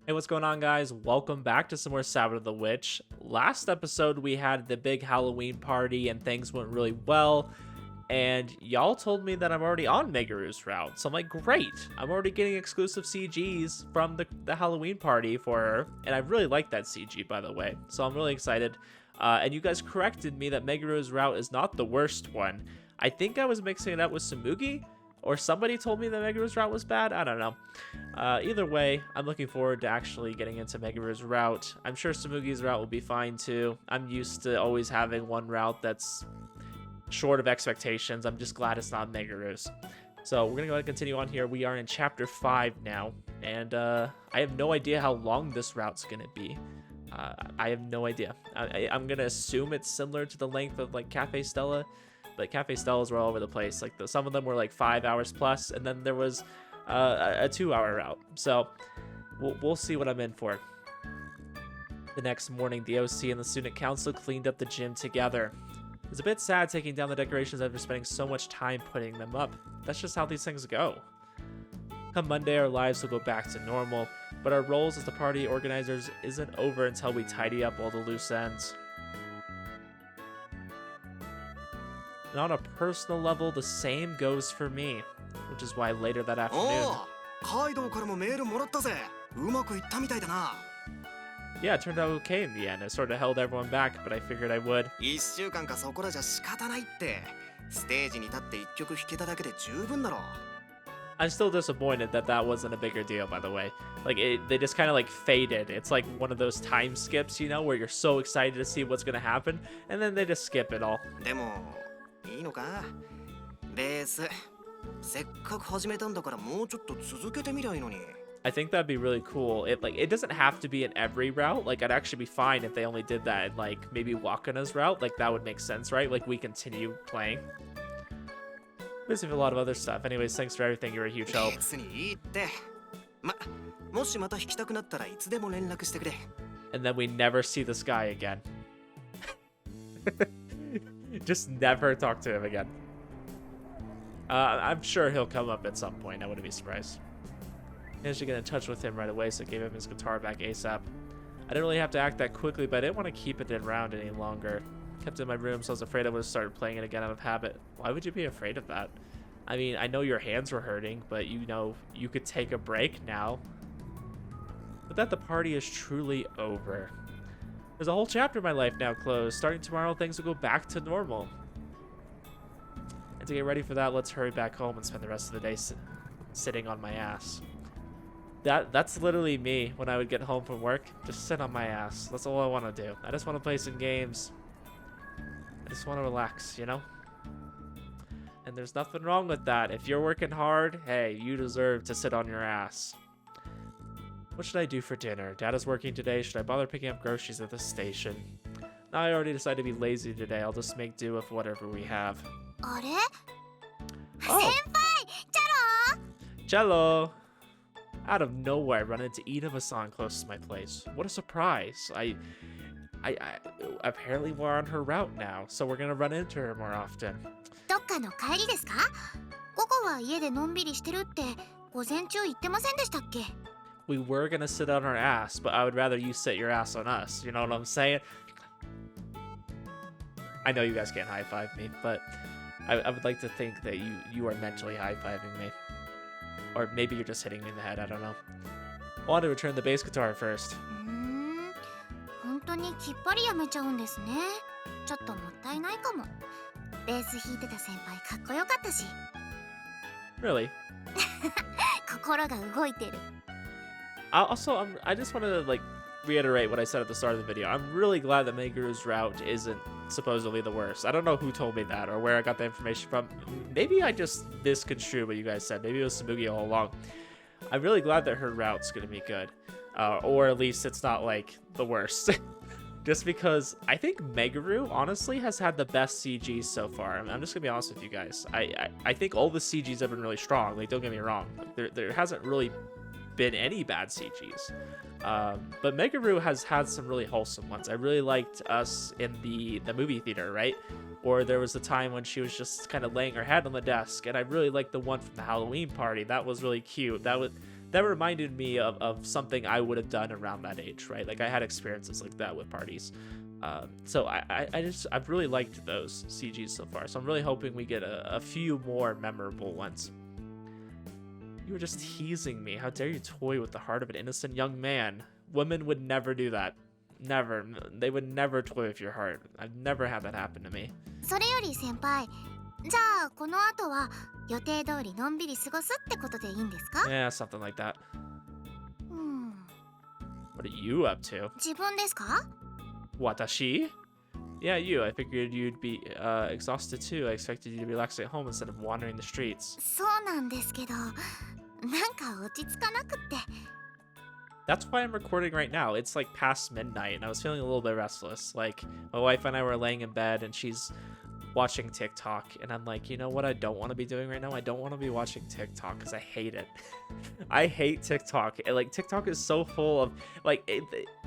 Hey, what's going on, guys? Welcome back to some more Sabbat of the Witch. Last episode, we had the big Halloween party and things went really well. And y'all told me that I'm already on Meguru's route. So I'm like, great. I'm already getting exclusive CGs from the Halloween party for her. And I really like that CG, by the way. So I'm really excited. And you guys corrected me that Meguru's route is not the worst one. I think I was mixing it up with Samugi. Or somebody told me that Meguru's route was bad. I don't know. Either way, I'm looking forward to actually getting into Meguru's route. I'm sure Samugi's route will be fine too. I'm used to always having one route that's short of expectations. I'm just glad it's not Meguru's. So we're going to go ahead and continue on here. We are in Chapter 5 now. And I have no idea how long this route's going to be. I have no idea. I'm going to assume it's similar to the length of like Cafe Stella. But Cafe Stellas were all over the place. Like some of them were like 5 hours plus, and then there was a 2-hour route. So we'll see what I'm in for. The next morning, the OC and the student council cleaned up the gym together. It was a bit sad taking down the decorations after spending so much time putting them up. That's just how these things go. Come Monday, our lives will go back to normal, but our roles as the party organizers isn't over until we tidy up all the loose ends. And on a personal level, the same goes for me, which is why later that afternoon... Yeah, it turned out okay in the end. I sort of held everyone back, but I figured I would. I'm still disappointed that that wasn't a bigger deal, by the way. Like, they just kind of like faded. It's like one of those time skips, you know, where you're so excited to see what's going to happen, and then they just skip it all. I think that'd be really cool. It doesn't have to be in every route. Like, I'd actually be fine if they only did that in like maybe Wakana's route. Like, that would make sense, right? Like, we continue playing. Busy with a lot of other stuff. Anyways, thanks for everything. You're a huge help. And then we never see this guy again. Just never talk to him again. I'm sure he'll come up at some point. I wouldn't be surprised. I managed to get in touch with him right away, so I gave him his guitar back ASAP. I didn't really have to act that quickly, but I didn't want to keep it around any longer. Kept it in my room, so I was afraid I would have started playing it again out of habit. Why would you be afraid of that? I mean, I know your hands were hurting, but you know, you could take a break now. But that the party is truly over. There's a whole chapter of my life now closed. Starting tomorrow, things will go back to normal. And to get ready for that, let's hurry back home and spend the rest of the day sitting on my ass. That's literally me when I would get home from work. Just sit on my ass. That's all I want to do. I just want to play some games. I just want to relax, you know? And there's nothing wrong with that. If you're working hard, hey, you deserve to sit on your ass. What should I do for dinner? Dad is working today. Should I bother picking up groceries at the station? Now I already decided to be lazy today. I'll just make do with whatever we have. Oh. Cello! Out of nowhere, I run into Ida-san close to my place. What a surprise. I apparently we're on her route now, so we're gonna run into her more often. We were gonna sit on our ass, but I would rather you sit your ass on us. You know what I'm saying? I know you guys can't high-five me, but I would like to think that you are mentally high-fiving me. Or maybe you're just hitting me in the head, I don't know. I want to return the bass guitar first. Really? Also, I just want to like reiterate what I said at the start of the video. I'm really glad that Meguru's route isn't supposedly the worst. I don't know who told me that or where I got the information from. Maybe I just misconstrued what you guys said. Maybe it was Samugi all along. I'm really glad that her route's going to be good. Or at least it's not like the worst. Just because I think Meguru honestly has had the best CGs so far. I'm just going to be honest with you guys. I think all the CGs have been really strong. Like, don't get me wrong. There hasn't really been any bad CGs. But Meguru has had some really wholesome ones. I really liked us in the movie theater, right? Or there was a time when she was just kind of laying her head on the desk, and I really liked the one from the Halloween party. That was really cute. that reminded me of something I would have done around that age, right? Like I had experiences like that with parties. So I've really liked those CGs so far. So I'm really hoping we get a few more memorable ones. You were just teasing me. How dare you toy with the heart of an innocent young man? Women would never do that. Never. They would never toy with your heart. I've never had that happen to me. それより先輩、じゃあこの後は予定通りのんびり過ごすってことでいいんですか？ Yeah, something like that. What are you up to? 自分ですか？ Watashi? Yeah, you. I figured you'd be exhausted too. I expected you to relax at home instead of wandering the streets. そうなんですけど、なんか落ち着かなくって。That's why I'm recording right now. It's like past midnight and I was feeling a little bit restless. Like my wife and I were laying in bed and she's watching TikTok and I'm like, you know what I don't want to be doing right now? I don't want to be watching TikTok because I hate it. I hate TikTok. Like TikTok is so full of like,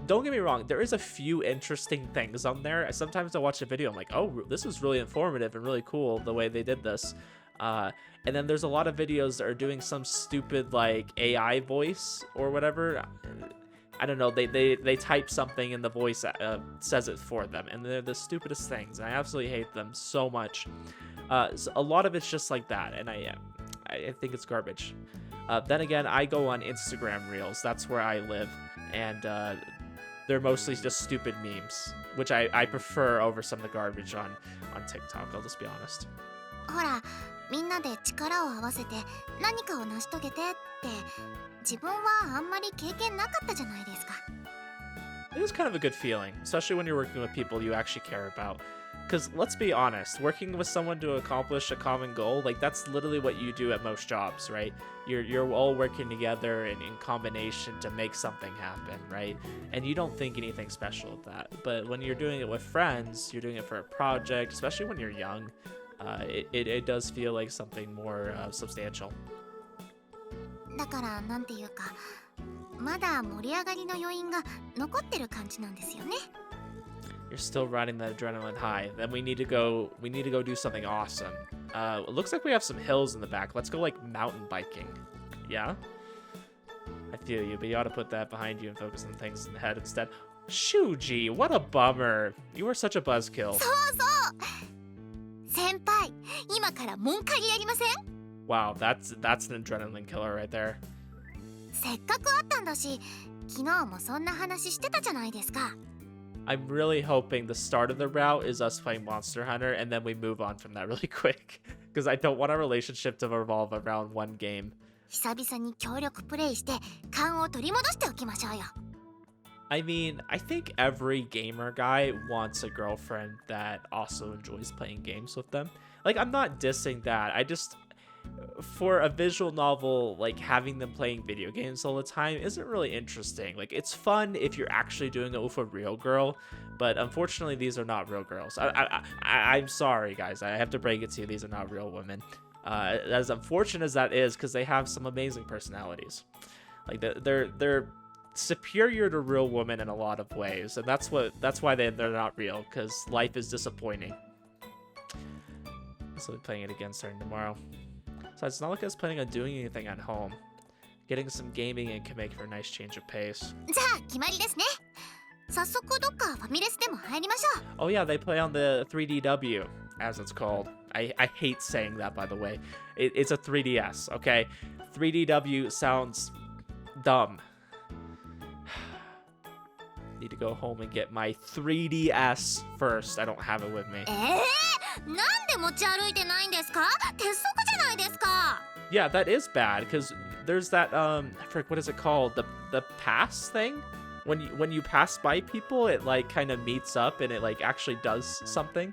don't get me wrong. There is a few interesting things on there. Sometimes I watch a video. I'm like, oh, this is really informative and really cool the way they did this. And then there's a lot of videos that are doing some stupid like AI voice or whatever. I don't know. They type something and the voice says it for them, and they're the stupidest things. And I absolutely hate them so much. So a lot of it's just like that, and I think it's garbage. Then again, I go on Instagram Reels. That's where I live, and they're mostly just stupid memes, which I prefer over some of the garbage on TikTok. I'll just be honest. ほら、みんなで力を合わせて何かを成し遂げてって自分はあんまり経験なかったじゃないですか。 It is kind of a good feeling, especially when you're working with people you actually care about. Because let's be honest, working with someone to accomplish a common goal, like that's literally what you do at most jobs, right? You're all working together and in combination to make something happen, right? And you don't think anything special of that. But when you're doing it with friends, you're doing it for a project, especially when you're young, it does feel like something more substantial. だからなんていうか、まだ盛り上がりの余韻が残ってる感じなんですよね。 You're still riding that adrenaline high. Then we need to go do something awesome. It looks like we have some hills in the back. Let's go like mountain biking. Yeah? I feel you, but you ought to put that behind you and focus on things in the head instead. Shuji, what a bummer. You were such a buzzkill. そうそう。先輩、今から門限りやりません？ Wow, that's an adrenaline killer right there. せっかく会ったんだし、昨日もそんな話してたじゃないですか。 I'm really hoping the start of the route is us playing Monster Hunter and then we move on from that really quick. Because I don't want our relationship to revolve around one game. 久々に協力プレイして勘を取り戻しておきましょうよ。 I mean, I think every gamer guy wants a girlfriend that also enjoys playing games with them. Like, I'm not dissing that. I just, for a visual novel, like having them playing video games all the time isn't really interesting. Like, it's fun if you're actually doing it with a real girl, but unfortunately, these are not real girls. I'm sorry, guys. I have to break it to you. These are not real women. As unfortunate as that is, because they have some amazing personalities. Like, they're superior to real women in a lot of ways, and that's why they're not real, because life is disappointing. So we're playing it again starting tomorrow. So it's not like I was planning on doing anything at home. Getting some gaming in can make for a nice change of pace. じゃあ決まりですね。早速どっかファミレスでも入りましょう。 Oh yeah, they play on the 3DW, as it's called. I hate saying that, by the way. It's a 3DS, okay? 3DW sounds dumb. Need to go home and get my 3DS first. I don't have it with me. なんで持ち歩いてないんですか？鉄則じゃないですか。 Yeah, that is bad because there's that frick, what is it called? The pass thing? When you pass by people, it like kind of meets up and it like actually does something.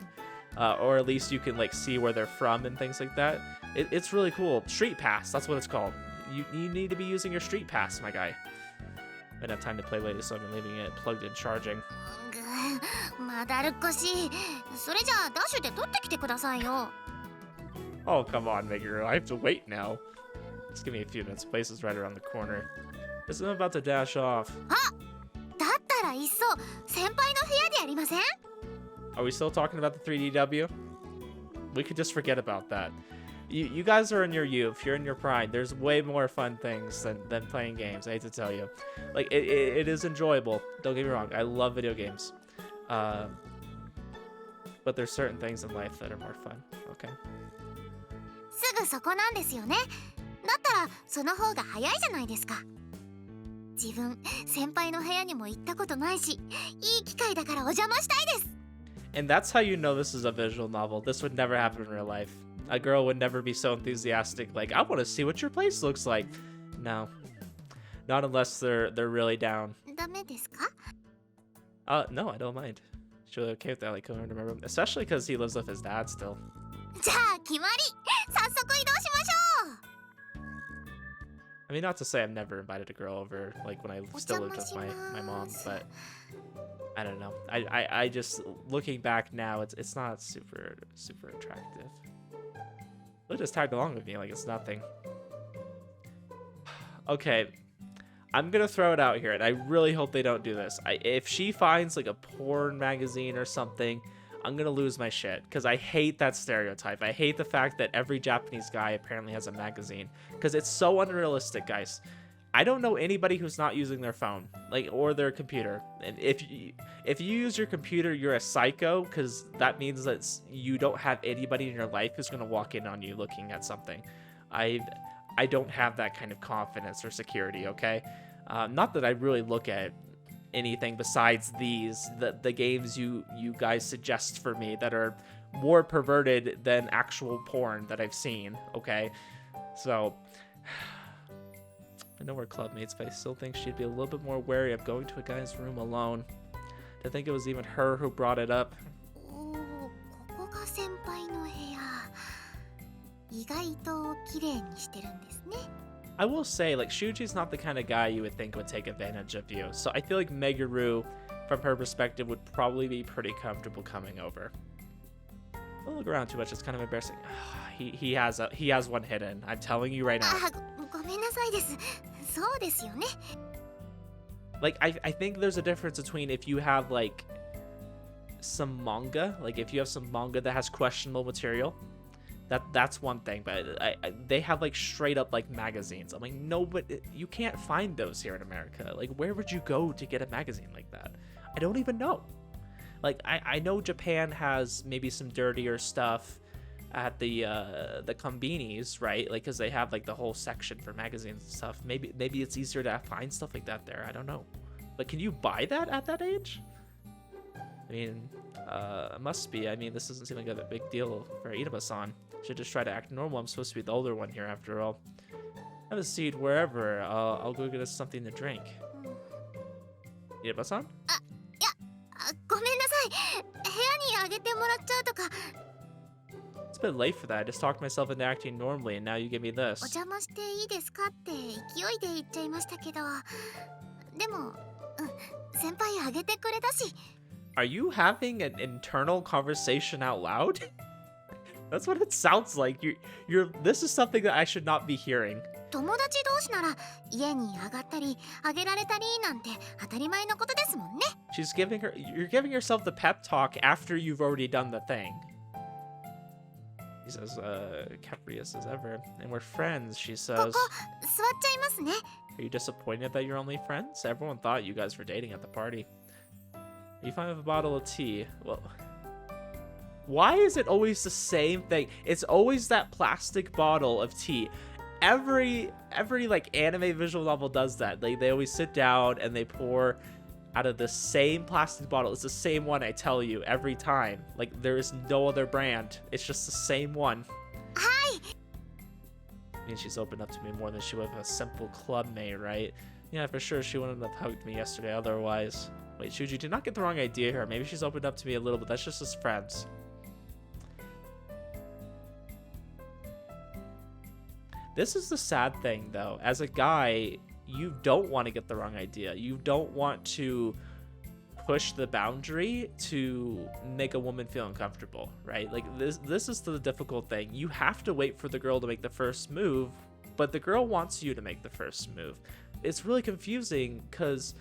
Or at least you can like see where they're from and things like that. It's really cool. Street pass, that's what it's called. You need to be using your street pass, my guy. I didn't have time to play later, so I've been leaving it plugged in charging. まだるっこしい。それじゃあダッシュで取ってきてくださいよ。 Oh, come on, Meguru. I have to wait now. Just give me a few minutes. Place is right around the corner. Listen, I'm about to dash off. あ、だったらいっそ先輩の部屋でやりません？ Are we still talking about the 3DW? We could just forget about that. You guys are in your youth. You're in your prime. There's way more fun things than playing games. I hate to tell you. Like, it is enjoyable. Don't get me wrong. I love video games. But there's certain things in life that are more fun. Okay. すぐそこなんですよね。だったらその方が早いじゃないですか。自分先輩の部屋にも行ったことないし、いい機会だからお邪魔したいです。And that's how you know this is a visual novel. This would never happen in real life. A girl would never be so enthusiastic, like, I want to see what your place looks like. No. Not unless they're really down. ダメですか? No, I don't mind. She's really okay with that, like, going to my room. Especially because he lives with his dad still. じゃあ決まり。早速移動しましょう。I mean, not to say I've never invited a girl over, like, when I still lived with my mom, but I don't know. I just, looking back now, it's not super attractive. They'll just tag along with me like it's nothing. Okay, I'm gonna throw it out here, and I really hope they don't do this. If she finds like a porn magazine or something, I'm gonna lose my shit, because I hate that stereotype. I hate the fact that every Japanese guy apparently has a magazine, because it's so unrealistic, guys. I don't know anybody who's not using their phone, like, or their computer. And if you use your computer, you're a psycho, because that means that you don't have anybody in your life who's gonna walk in on you looking at something. I don't have that kind of confidence or security. Okay, not that I really look at anything besides the games you guys suggest for me that are more perverted than actual porn that I've seen. Okay, so. I know we're clubmates, but I still think she'd be a little bit more wary of going to a guy's room alone. To think it was even her who brought it up. おー、ここが先輩の部屋。意外と綺麗にしてるんですね。I will say, like, Shuji's not the kind of guy you would think would take advantage of you. So I feel like Meguru, from her perspective, would probably be pretty comfortable coming over. Don't look around too much, it's kind of embarrassing. He has one hidden. I'm telling you right now. ごめんなさいです。そうですよね。Like, I think there's a difference between if you have, like, some manga, like, if you have some manga that has questionable material, that's one thing, but they have, like, straight up, like, magazines. I'm like, no, but you can't find those here in America. Like, where would you go to get a magazine like that? I don't even know. Like, I know Japan has maybe some dirtier stuff at the konbinis, right? Like, because they have like the whole section for magazines and stuff. Maybe it's easier to find stuff like that there. I don't know. But can you buy that at that age? I mean, it must be. I mean, this doesn't seem like a big deal for Inaba-san. Should just try to act normal. I'm supposed to be the older one here after all. Have a seat wherever. I'll go get us something to drink. Inaba-san? ごめんなさい。部屋にあげてもらっちゃうとか。It's a bit late for that. I just talked myself into acting normally, and now you give me this. お邪魔していいですかって勢いで言っちゃいましたけど。でも、先輩あげてくれたし。Are you having an internal conversation out loud? That's what it sounds like. This is something that I should not be hearing. 友達同士なら家に上がったりあげられたりなんて当たり前のことですもんね。You're giving yourself the pep talk after you've already done the thing. He says, capricious as ever, and we're friends, she says. ここ座っちゃいますね。Are you disappointed that you're only friends? Everyone thought you guys were dating at the party. Are you fine with a bottle of tea? Well, why is it always the same thing? It's always that plastic bottle of tea. Every like anime visual novel does that. They always sit down and they pour out of the same plastic bottle. It's the same one, I tell you, every time. Like, there is no other brand. It's just the same one. Hi. I mean, she's opened up to me more than she would have a simple clubmate, right? Yeah, for sure, she wouldn't have hugged me yesterday otherwise. Wait, Shuji, do not get the wrong idea here. Maybe she's opened up to me a little, but that's just as friends. This is the sad thing, though. As a guy, you don't want to get the wrong idea. You don't want to push the boundary to make a woman feel uncomfortable, right? Like, this is the difficult thing. You have to wait for the girl to make the first move, but the girl wants you to make the first move. It's really confusing because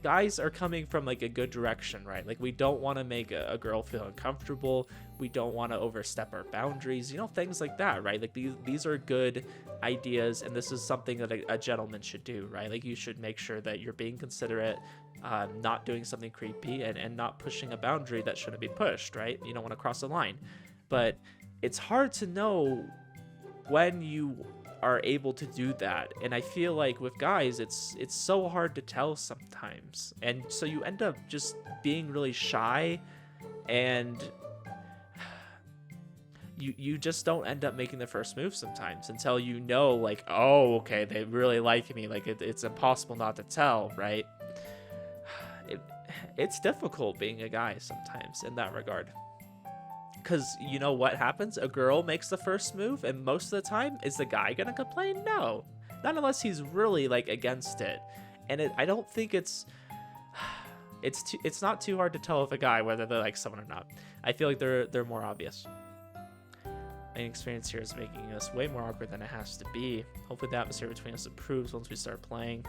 guys are coming from like a good direction, right? Like we don't want to make a girl feel uncomfortable. We don't want to overstep our boundaries, you know, things like that, right? Like these are good ideas, and this is something that a gentleman should do, right? Like you should make sure that you're being considerate, not doing something creepy, and not pushing a boundary that shouldn't be pushed, right? You don't want to cross a line. But it's hard to know when you are able to do that, and I feel like with guys it's so hard to tell sometimes, and so you end up just being really shy, and you just don't end up making the first move sometimes until you know, like, oh, okay, they really like me, like it's impossible not to tell, right? It's difficult being a guy sometimes in that regard. Because you know what happens? A girl makes the first move, and most of the time, is the guy gonna complain? No, not unless he's really like against it. And I don't think it's not too hard to tell if a guy whether they like someone or not. I feel like they're more obvious. My experience here is making us way more awkward than it has to be. Hopefully, the atmosphere between us improves once we start playing.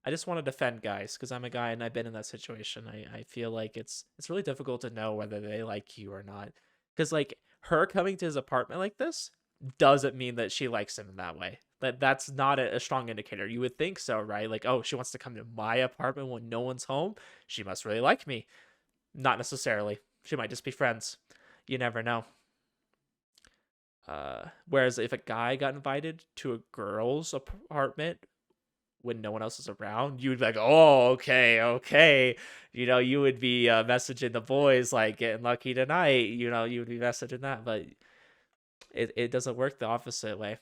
I just want to defend guys because I'm a guy and I've been in that situation. I feel like it's really difficult to know whether they like you or not. Because like her coming to his apartment like this doesn't mean that she likes him in that way. That's not a strong indicator. You would think so, right? Like, oh, she wants to come to my apartment when no one's home. She must really like me. Not necessarily. She might just be friends. You never know. Whereas if a guy got invited to a girl's apartment when no one else is around, you would be like, oh, okay. You know, you would be messaging the boys like getting lucky tonight. You know, you would be messaging that, but it doesn't work the opposite way.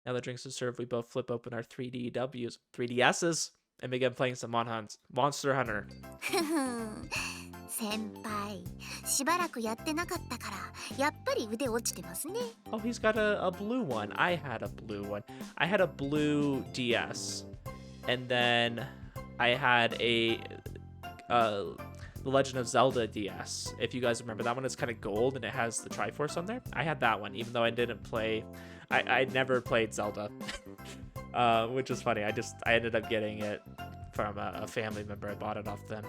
Now the drinks are served, we both flip open our 3DSs, and begin playing some Monster Hunter. 先輩、しばらくやってなかったから、やっぱり腕落ちてますね。Oh, he's got a blue one. I had a blue one. I had a blue DS, and then I had a The Legend of Zelda DS. If you guys remember that one, it's kind of gold and it has the Triforce on there. I had that one, even though I didn't play. I never played Zelda, which is funny. I ended up getting it from a family member. I bought it off them.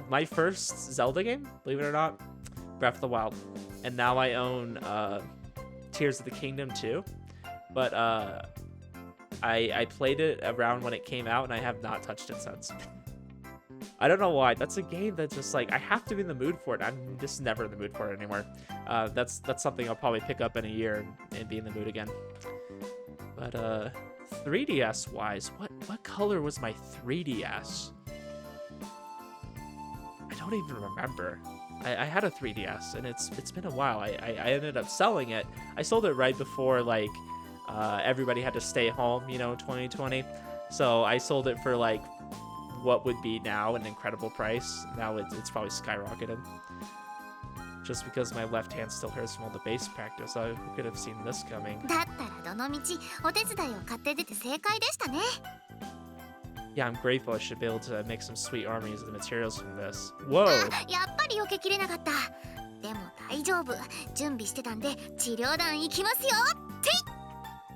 My first Zelda game, believe it or not, Breath of the Wild, and now I own Tears of the Kingdom too. But I played it around when it came out, and I have not touched it since. I don't know why. That's a game that's just like I have to be in the mood for it. I'm just never in the mood for it anymore. That's something I'll probably pick up in a year and be in the mood again. But 3DS wise, what color was my 3DS? I don't even remember. I had a 3DS, and it's been a while. I ended up selling it. I sold it right before like everybody had to stay home, you know, 2020. So I sold it for like what would be now an incredible price. Now it's probably skyrocketed. Just because my left hand still hurts from all the bass practice, I could have seen this coming. だったらどの道お手伝いを買って出て正解でしたね。Yeah, I'm grateful. I should be able to make some sweet armies of the materials from this. Whoa! やっぱり避けきれなかった。でも大丈夫。準備してたんで治療弾行きますよ。てい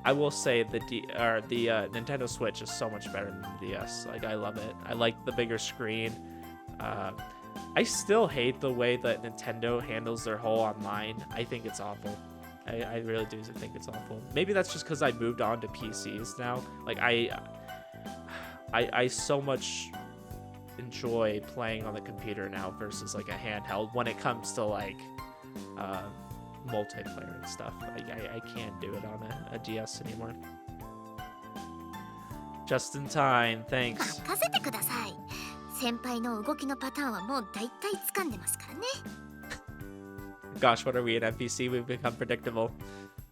I will say the Nintendo Switch is so much better than the DS. Like, I love it. I like the bigger screen. I still hate the way that Nintendo handles their whole online. I think it's awful. I really do think it's awful. Maybe that's just because I moved on to PCs now. Like, I so much enjoy playing on the computer now versus like a handheld when it comes to like multiplayer and stuff. Like I can't do it on a DS anymore. Just in time, thanks. 任せてください。先輩の動きのパターンはもう大体掴んでますからね。Gosh, what are we, an NPC? We've become predictable.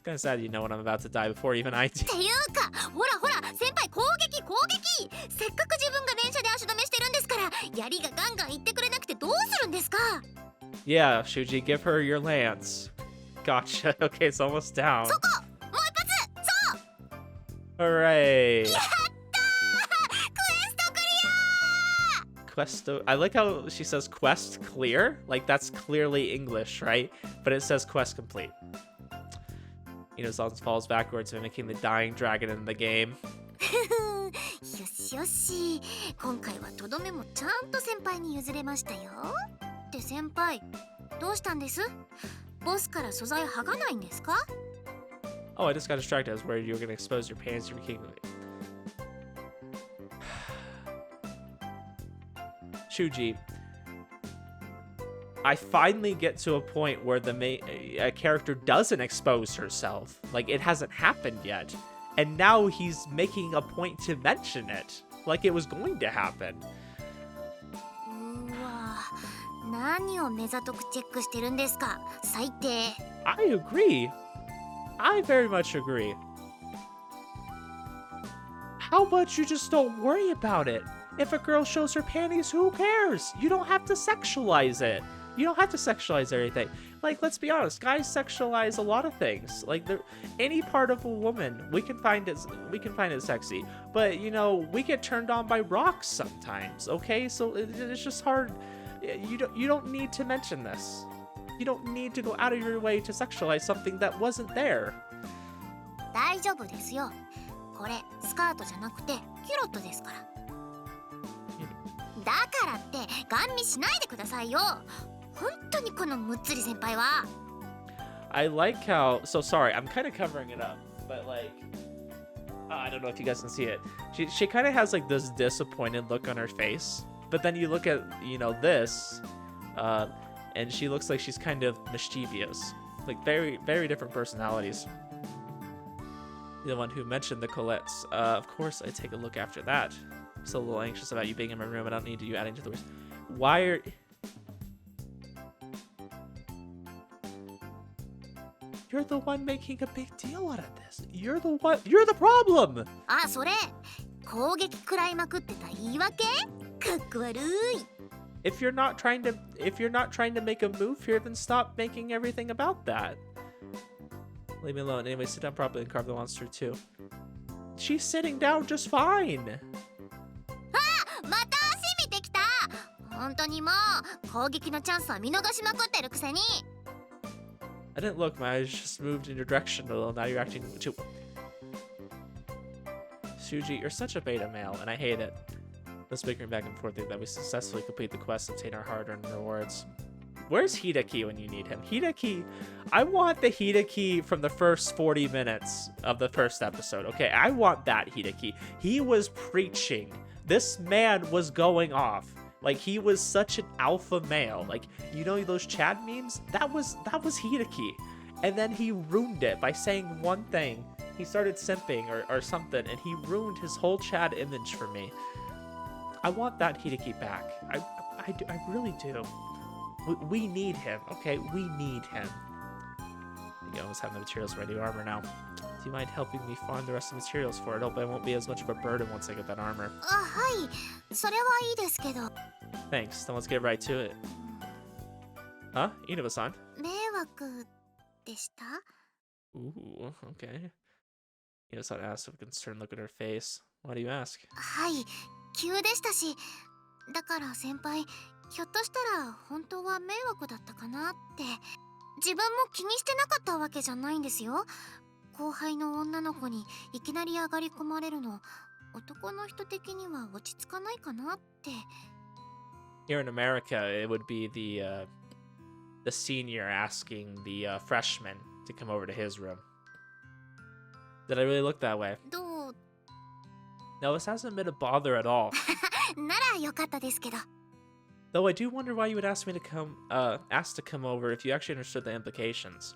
Kind of sad you know when I'm about to die before even I do. っていうか、ほらほら、先輩攻撃攻撃！せっかく自分が連射で足止めしてるんですから、槍がガンガン言ってくれなくてどうするんですか？ Yeah, Shuji, give her your lance. Gotcha. Okay, it's almost down. そこ！もう一発！そう！ Hooray! やったー！クエストクリアー！ Questo. I like how she says quest clear. Like that's clearly English, right? But it says quest complete. Ino-san falls backwards, mimicking the dying dragon in the game. よしよし、今回はとどめもちゃんと先輩に譲れましたよ。って先輩、どうしたんです？ボスから素材剥がないんですか？ Oh, I just got distracted. I was worried you were going to expose your pants to your king. Shuji, I finally get to a point where a character doesn't expose herself. Like, it hasn't happened yet. And now he's making a point to mention it. Like it was going to happen. うわ、何を目ざとくチェックしてるんですか、最低。I agree. I very much agree. How about you just don't worry about it? If a girl shows her panties, who cares? You don't have to sexualize it. You don't have to sexualize everything. Like, let's be honest, guys sexualize a lot of things. Like, any part of a woman, we can find it sexy. But you know, we get turned on by rocks sometimes. Okay, so it's just hard. You don't need to mention this. You don't need to go out of your way to sexualize something that wasn't there. 大丈夫ですよ。これスカートじゃなくてキュロットですから。だからってガン見しないでくださいよ。本当にこのむっつり先輩は。I like how, so sorry, I'm kind of covering it up, but like, I don't know if you guys can see it. She kind of has like this disappointed look on her face, but then you look at, you know, this, and she looks like she's kind of mischievous. Like very, very different personalities. The one who mentioned the Colettes. Of course, I take a look after that. I'm still a little anxious about you being in my room. I don't need you adding to the words. Why are... You're the one making a big deal out of this. You're the problem! あ、それ攻撃食らいまくってた言い訳？かっこ悪い。If you're not trying to make a move here, then stop making everything about that. Leave me alone. Anyway, sit down properly and carve the monster too. She's sitting down just fine. また足見てきた。本当にもう攻撃のチャンスは見逃しまくってるくせに。I didn't look, my eyes just moved in your direction a little. Now you're acting too... Shuji, you're such a beta male, and I hate it. Let's bickering back and forth that we successfully complete the quest and obtain our hard-earned rewards. Where's Hideki when you need him? Hideki, I want the Hideki from the first 40 minutes of the first episode. Okay, I want that Hideki. He was preaching. This man was going off. Like, he was such an alpha male. Like, you know those Chad memes? That was Hideki. And then he ruined it by saying one thing. He started simping or something, and he ruined his whole Chad image for me. I want that Hideki back. I really do. We need him, okay? We need him. You almost have the materials for my new armor now. Do you mind helping me farm the rest of the materials for it? Hope I won't be as much of a burden once I get that armor. あ、はい。それはいいですけど。 Thanks. Then let's get right to it. Huh? Inaba-san? 迷惑でした？ Ooh, okay. Inaba-san asked with a concerned look at her face. Why do you ask? はい、急でしたし。だから先輩、ひょっとしたら本当は迷惑だったかなって。自分も気にしてなかったわけじゃないんですよ。後輩の女の子にいきなり上がり込まれるの、男の人的には落ち着かないかなって。Here in America, it would be the senior asking the freshman to come over to his room. Did I really look that way? どう？ No, this hasn't been a bother at all. ならよかったですけど。 Though I do wonder why you would ask me to come, ask to come over if you actually understood the implications.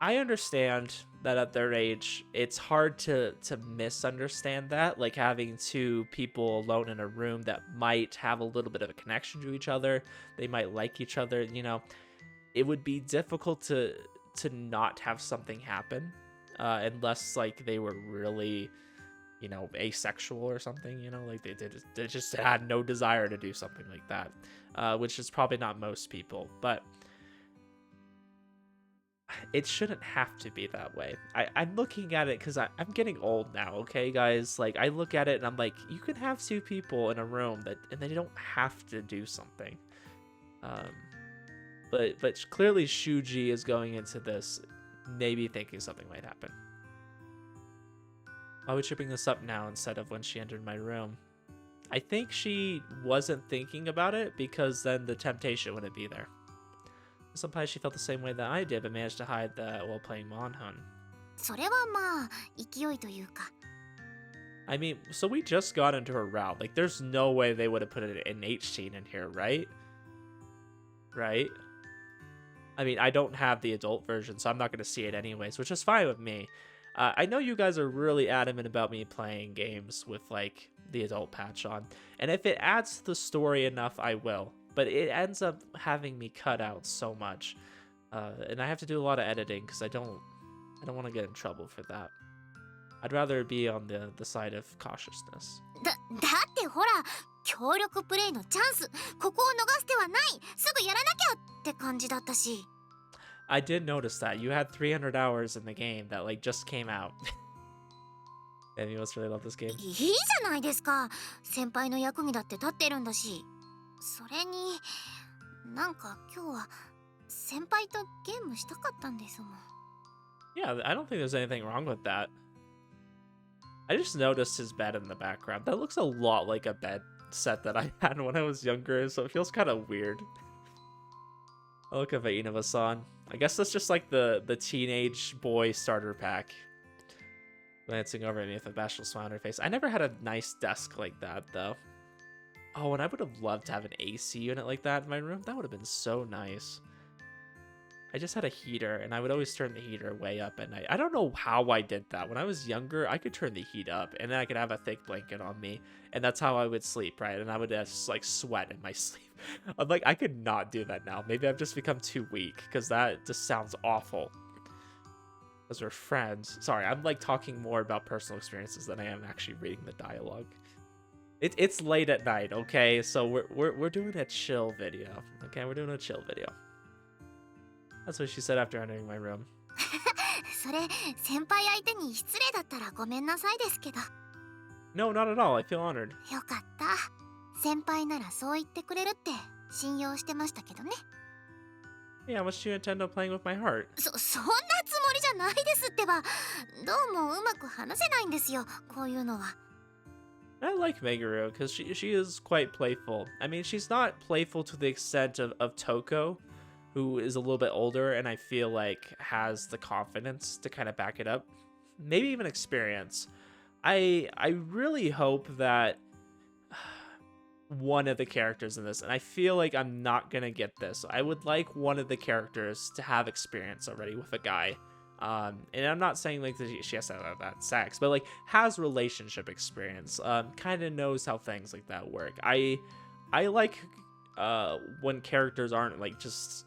I understand that at their age, it's hard to misunderstand that, like having two people alone in a room that might have a little bit of a connection to each other. They might like each other, you know. It would be difficult to not have something happen, unless like they were really, you know, asexual or something, you know, like they just had no desire to do something like that, which is probably not most people, but it shouldn't have to be that way. I'm looking at it because I'm getting old now, okay, guys? Like, I look at it and I'm like, you can have two people in a room and they don't have to do something. But clearly Shuji is going into this maybe thinking something might happen. Why would she bring this up now instead of when she entered my room? I think she wasn't thinking about it because then the temptation wouldn't be there. Sometimes she felt the same way that I did, but managed to hide that while playing Monhun. それはまあ勢いというか。 I mean, so we just got into her route. Like, there's no way they would have put an H scene in here, right? Right? I mean, I don't have the adult version, so I'm not going to see it anyways, which is fine with me. I know you guys are really adamant about me playing games with, like, the adult patch on. And if it adds to the story enough, I will. But it ends up having me cut out so much. And I have to do a lot of editing because I don't want to get in trouble for that. I'd rather be on the side of cautiousness. だってほら、協力プレイのチャンス、ここを逃す手はない、すぐやらなきゃって感じだったし。I did notice that. You had 300 hours in the game that, like, just came out. And you must really love this game. いいじゃないですか。先輩の役にだって立ってるんだし。それに、なんか今日は先輩とゲームしたかったんですもん。Yeah, I don't think there's anything wrong with that. I just noticed his bed in the background. That looks a lot like a bed set that I had when I was younger, so it feels kind of weird. I look at Inaba-san. I guess that's just like the teenage boy starter pack. Glancing over at me with a bashful smile on her face. I never had a nice desk like that, though. Oh, and I would have loved to have an AC unit like that in my room. That would have been so nice. I just had a heater, and I would always turn the heater way up at night. I don't know how I did that. When I was younger, I could turn the heat up, and then I could have a thick blanket on me, and that's how I would sleep, right? And I would just, like, sweat in my sleep. I'm like, I could not do that now. Maybe I've just become too weak, because that just sounds awful. Because we're friends. Sorry, I'm, like, talking more about personal experiences than I am actually reading the dialogue. It's late at night, okay? So we're doing a chill video, okay? We're doing a chill video. That's what she said after entering my room. それ、先輩相手に失礼だったらごめんなさいですけど。 No, not at all. I feel honored. よかった。先輩ならそう言ってくれるって信用してましたけどね。Yeah, how much do you intend on playing with my heart? そんなつもりじゃないですってば。どうもうまく話せないんですよ、こういうのは。I like Meguru because she is quite playful. I mean, she's not playful to the extent of Toko, who is a little bit older and I feel like has the confidence to kind of back it up. Maybe even experience. I really hope that one of the characters in this, and I feel like I'm not gonna get this, I would like one of the characters to have experience already with a guy. And I'm not saying like that she has to have that sex, but like has relationship experience, kind of knows how things like that work. I like when characters aren't like just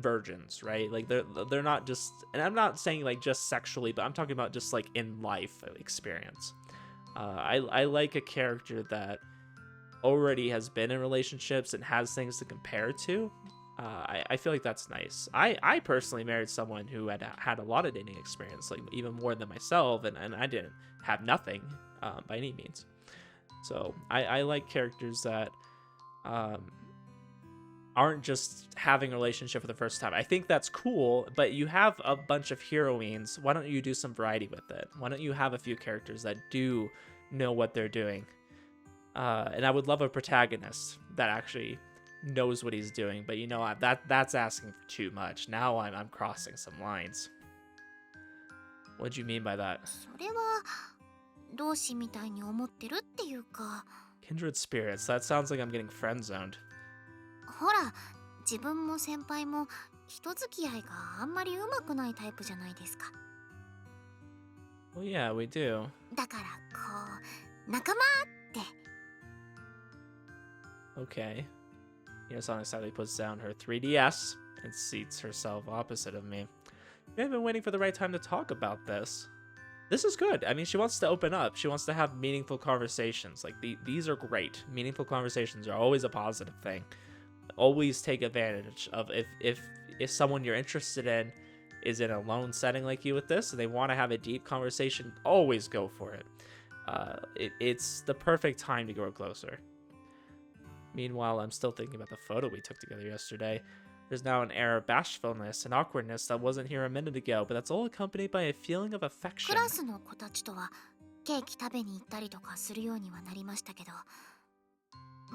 virgins, right? Like they're not just, and I'm not saying like just sexually, but I'm talking about just like in life experience. I like a character that already has been in relationships and has things to compare to. I feel like that's nice. I personally married someone who had a lot of dating experience, like even more than myself, and I didn't have nothing by any means. So I like characters that aren't just having a relationship for the first time. I think that's cool, but you have a bunch of heroines. Why don't you do some variety with it? Why don't you have a few characters that do know what they're doing? And I would love a protagonist that actually knows what he's doing, but you know, that's asking for too much. Now I'm crossing some lines. What do you mean by that? それは同志みたいに思ってるっていうか。 Kindred spirits. That sounds like I'm getting friend zoned. ほら、自分も先輩も人付き合いがあんまりうまくないタイプじゃないですか。 Well, yeah, we do. だからこう仲間って。 Okay. Yasana sadly puts down her 3DS and seats herself opposite of me. I've been waiting for the right time to talk about this. This is good. I mean, she wants to open up. She wants to have meaningful conversations. Like, these are great. Meaningful conversations are always a positive thing. Always take advantage of if someone you're interested in is in a lone setting like you with this, and they want to have a deep conversation, always go for it. It's the perfect time to grow closer. Meanwhile, I'm still thinking about the photo we took together yesterday. There's now an air of bashfulness and awkwardness that wasn't here a minute ago, but that's all accompanied by a feeling of ク affection. ラスの子たちとはケーキ食べに行ったりとかするようにはなりましたけど、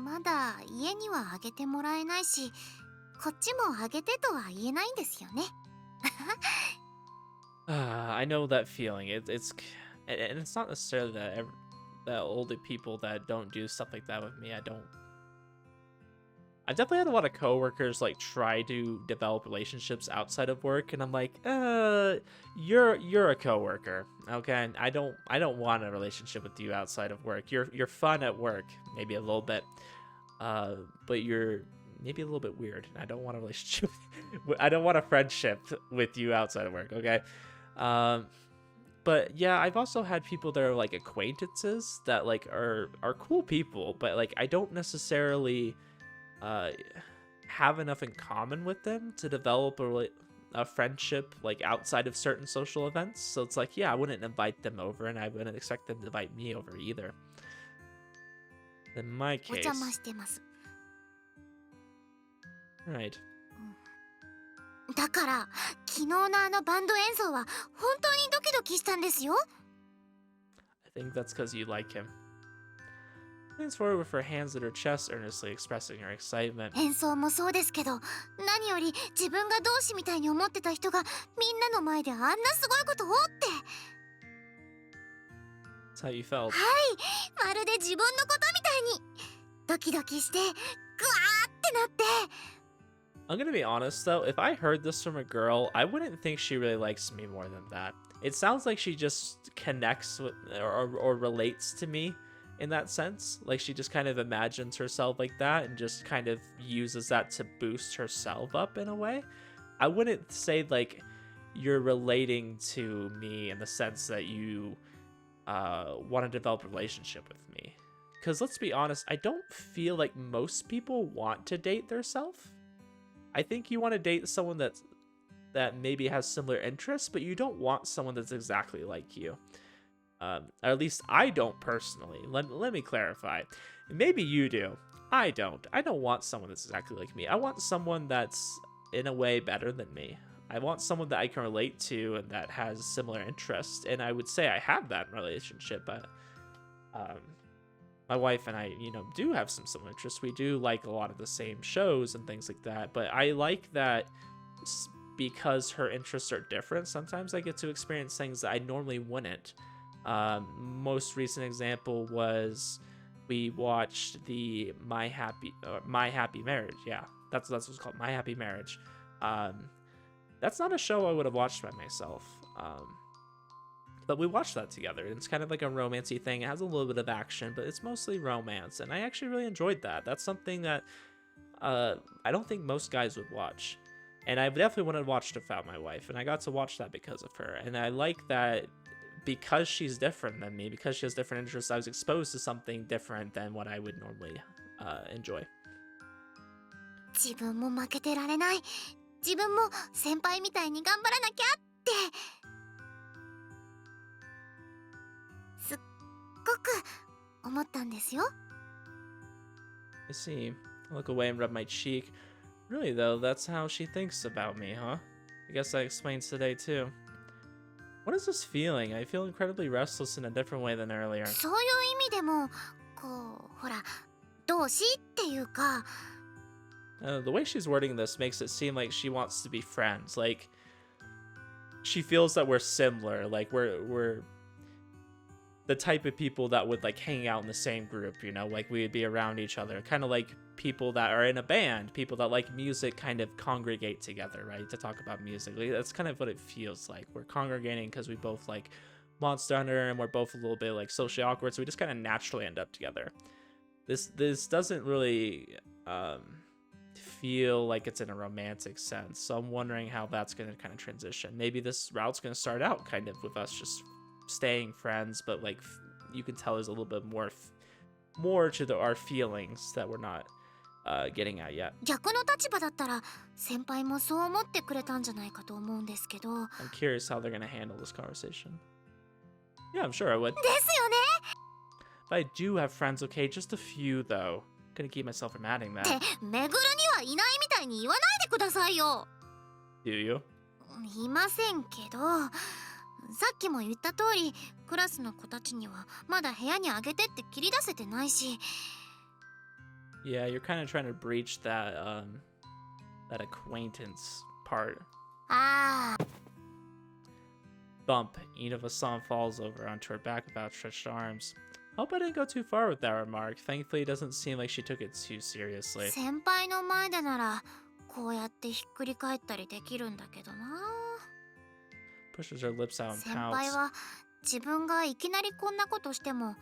まだ家にはあげてもらえないし、こっちもあげてとは言えないんですよね。I know that feeling. And it's not necessarily that older people that don't do stuff like that with me. I definitely had a lot of coworkers like try to develop relationships outside of work, and I'm like, you're a coworker, okay? I don't want a relationship with you outside of work. You're fun at work, maybe a little bit, but you're maybe a little bit weird. I don't want a relationship. I don't want a friendship with you outside of work, okay? But yeah, I've also had people that are like acquaintances that like are cool people, but like I don't necessarily have enough in common with them to develop a friendship like outside of certain social events. So it's like, yeah, I wouldn't invite them over, and I wouldn't expect them to invite me over either. In my お case, 邪魔してます。 right. だから昨日のあのバンド演奏は本当にドキドキしたんですよ。 I think that's because you like him. Leans forward with her hands at her chest, earnestly expressing her excitement. 演奏もそうですけど、何より自分が同志みたいに思ってた人がみんなの前であんなすごいことをって。 That's how you felt. はい、まるで自分のことみたいにドキドキしてグワーってなって。 I'm gonna be honest though, if I heard this from a girl, I wouldn't think she really likes me more than that. It sounds like she just connects with or relates to me in that sense. Like she just kind of imagines herself like that and just kind of uses that to boost herself up in a way. I wouldn't say like you're relating to me in the sense that you want to develop a relationship with me. Because let's be honest, I don't feel like most people want to date theirself. I think you want to date someone that maybe has similar interests, but you don't want someone that's exactly like you. Or at least I don't personally. Let me clarify. Maybe you do. I don't. I don't want someone that's exactly like me. I want someone that's in a way better than me. I want someone that I can relate to and that has similar interests. And I would say I have that relationship. But my wife and I, do have some similar interests. We do like a lot of the same shows and things like that. But I like that because her interests are different, sometimes I get to experience things that I normally wouldn't. Most recent example was we watched the My Happy Marriage. Yeah, that's what it's called, My Happy Marriage. That's not a show I would have watched by myself. But we watched that together. It's kind of like a romancy thing. It has a little bit of action, but it's mostly romance, and I actually really enjoyed that. That's something that I don't think most guys would watch. And I definitely wouldn't have watched it without my wife, and I got to watch that because of her. And I like that because she's different than me, because she has different interests, I was exposed to something different than what I would normally enjoy. 自分も負けてられない。自分も先輩みたいに頑張らなきゃって。すっごく思ったんですよ。 I see. I look away and rub my cheek. Really though, that's how she thinks about me, huh? I guess that explains today too. What is this feeling? I feel incredibly restless in a different way than earlier. そういう意味でも、こう、ほら、同志っていうか。 The way she's wording this makes it seem like she wants to be friends. Like, she feels that we're similar. Like, we're the type of people that would, like, hang out in the same group, Like, we would be around each other. Kind of like people that are in a band. People that like music kind of congregate together, right? To talk about music. Like, that's kind of what it feels like. We're congregating because we both like Monster Hunter and we're both a little bit, like, socially awkward. So we just kind of naturally end up together. This doesn't really... feel like it's in a romantic sense, so I'm wondering how that's going to kind of transition. Maybe this route's going to start out kind of with us just staying friends, but like you can tell there's a little bit more to our feelings that we're not getting at yet. 逆の立場だったら先輩もそう思ってくれたんじゃないかと思うんですけど。 I'm curious how they're going to handle this conversation. Yeah, I'm sure I would. ですよね。 But I do have friends, okay? Just a few though. Gonna keep myself from adding that. って、めぐるにはいないみたたいに言わないでくださいよ。 Do you? いませんけど、さっきも言った通りクラスの子たちにはまだ部屋にあげてって切り出せてないし。 Yeah, you're kind of trying to breach that that acquaintance part. ああ、 Bump. Inova-san falls over onto her back with outstretched arms. Hope I didn't go too far with that remark. Thankfully, it doesn't seem like she took it too seriously. 先輩の前でならこうやってひっくり返ったりできるんだけどな。 Pushes her lips out and 先輩 pouts. は自分がいきなりこんなことしても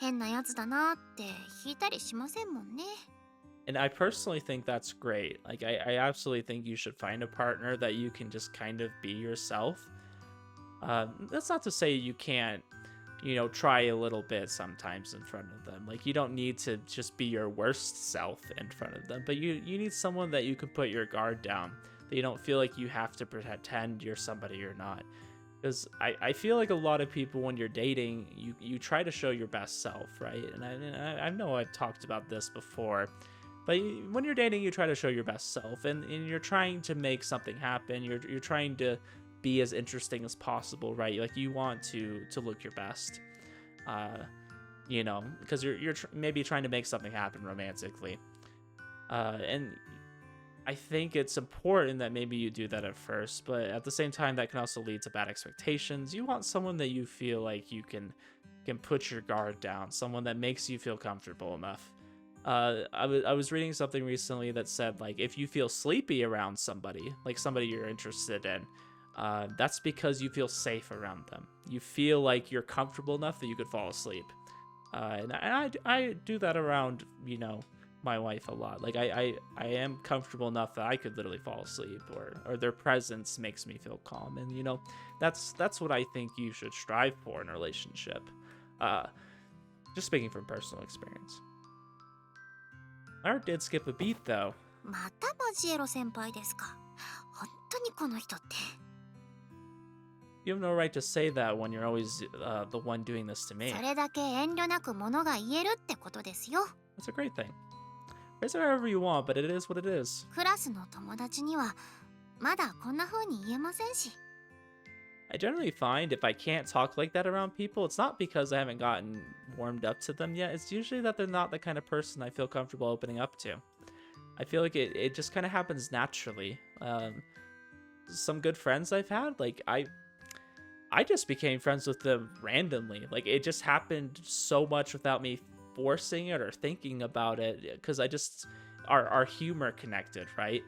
変なやつだなって引いたりしませんもんね。 And I personally think that's great. Like, I absolutely think you should find a partner that you can just kind of be yourself. That's not to say you can't, try a little bit sometimes in front of them. Like, you don't need to just be your worst self in front of them, but you need someone that you can put your guard down, that you don't feel like you have to pretend you're somebody you're not. Because I feel like a lot of people, when you're dating, you try to show your best self, right? And I know I've talked about this before, but when you're dating, you try to show your best self, and you're trying to make something happen. You're trying to be as interesting as possible, right? Like, you want to look your best, because you're maybe trying to make something happen romantically, and I think it's important that maybe you do that at first, but at the same time, that can also lead to bad expectations. You want someone that you feel like you can put your guard down, someone that makes you feel comfortable enough. I was reading something recently that said, like, if you feel sleepy around somebody, like somebody you're interested in, that's because you feel safe around them. You feel like you're comfortable enough that you could fall asleep. And I do that around, my wife a lot. Like, I am comfortable enough that I could literally fall asleep, or their presence makes me feel calm. And, that's what I think you should strive for in a relationship. Just speaking from personal experience. Art did skip a beat, though. またバジエロ先輩ですか。本当にこの人って。 You have no right to say that when you're always the one doing this to me. それだけ遠慮なく物が言えるってことですよ。 That's a great thing. Raise it however you want, but it is what it is. クラスの友達にはまだこんな風に言えませんし。 I generally find if I can't talk like that around people, it's not because I haven't gotten warmed up to them yet. It's usually that they're not the kind of person I feel comfortable opening up to. I feel like it just kind of happens naturally. Some good friends I've had, like, I just became friends with them randomly. Like, it just happened so much without me forcing it or thinking about it, because our humor connected, right?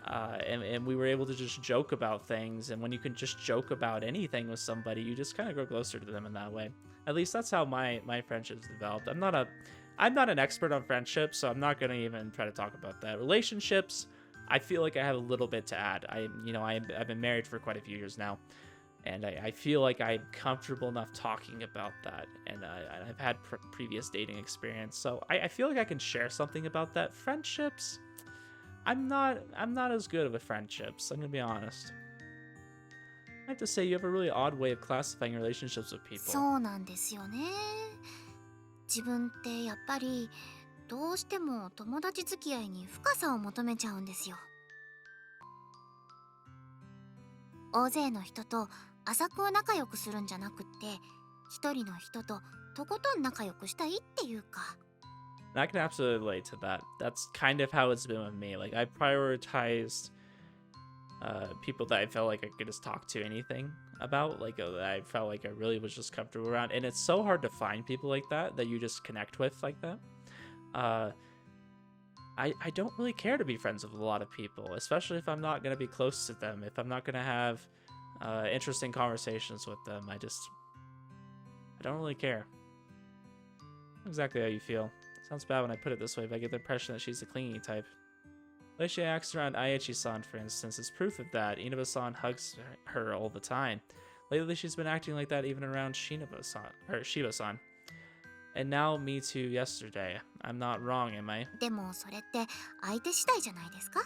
And we were able to just joke about things, and when you can just joke about anything with somebody, you just kind of grow closer to them in that way. At least that's how my friendships developed. I'm not an expert on friendships, so I'm not gonna even try to talk about that. Relationships, I feel like I have a little bit to add. I've been married for quite a few years now, and I feel like I'm comfortable enough talking about that, and I've had previous dating experience, so I feel like I can share something about that. Friendships, I'm not as good with friendships, I'm gonna be honest. I have to say, you have a really odd way of classifying relationships with people. そうなんですよね。自分ってやっぱりどうしても友達付き合いに深さを求めちゃうんですよ。大勢の人と浅く仲良くするんじゃなくって、一人の人ととことん仲良くしたいっていうか。 And I can absolutely relate to that. That's kind of how it's been with me. Like, I prioritized people that I felt like I could just talk to anything about. Like, that I felt like I really was just comfortable around. And it's so hard to find people like that you just connect with like that. I don't really care to be friends with a lot of people, especially if I'm not going to be close to them, if I'm not going to have interesting conversations with them. I don't really care. Exactly how you feel. Sounds bad when I put it this way, but I get the impression that she's the clingy type. The way she acts around Aichi-san, for instance, is proof of that. Inaba-san hugs her all the time. Lately, she's been acting like that even around Shiba-san. And now me too yesterday. I'm not wrong, am I? でもそれって相手次第じゃないですか。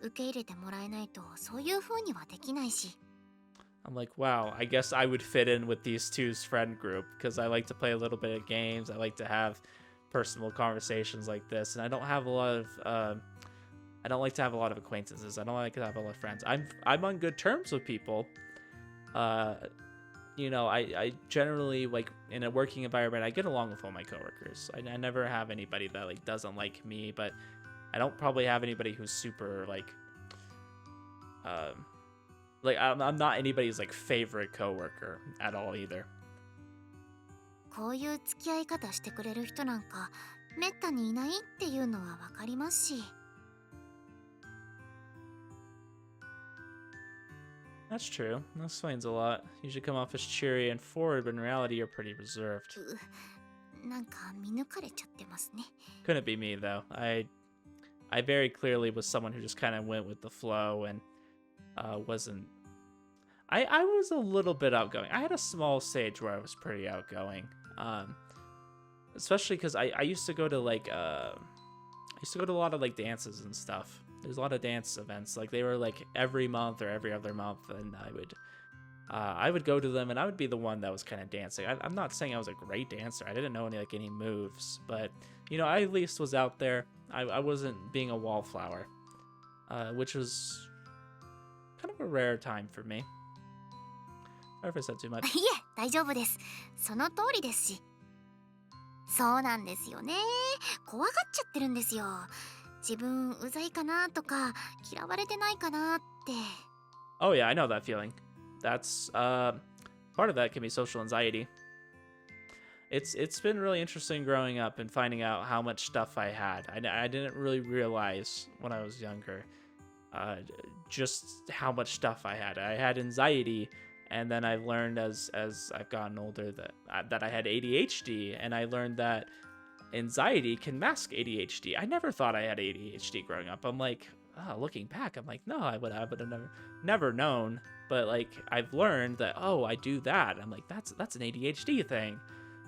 受け入れてもらえないとそういう風にはできないし。 I'm like, wow, I guess I would fit in with these two's friend group, because I like to play a little bit of games. I like to have personal conversations like this, and I don't have a lot of I don't like to have a lot of acquaintances. I don't like to have a lot of friends. I'm on good terms with people. I generally, like, in a working environment, I get along with all my coworkers. I never have anybody that, like, doesn't like me, but I don't probably have anybody who's super, I'm not anybody's, like, favorite coworker at all either. こういう付き合い方してくれる人なんかめったにいないっていうのはわかりますし。That's true. That explains a lot. You should come off as cheery and forward, but in reality, you're pretty reserved. なんか見抜かれちゃってますね。Couldn't be me though. I very clearly was someone who just kind of went with the flow and wasn't. I was a little bit outgoing. I had a small stage where I was pretty outgoing. Especially because I used to go to I used to go to a lot of like dances and stuff. There's a lot of dance events, like they were like every month or every other month, and I would go to them, and I would be the one that was kind of dancing. I'm not saying I was a great dancer. I didn't know any moves, but I at least was out there. I wasn't being a wallflower, which was kind of a rare time for me. Sorry if I said too much. いえ、大丈夫です。その通りですし。そうなんですよね。怖がっちゃってるんですよ。自分うざいかなとか嫌われてないかなって。Oh yeah, I know that feeling. That's part of that can be social anxiety. It's been really interesting growing up and finding out how much stuff I had. I didn't really realize when I was younger just how much stuff I had. I had anxiety, and then I've learned as I've gotten older that I had ADHD, and I learned that anxiety can mask ADHD. I never thought I had ADHD growing up. I'm like, looking back, I'm like, no, I would have never known. But like, I've learned that, I do that. I'm like, that's an ADHD thing.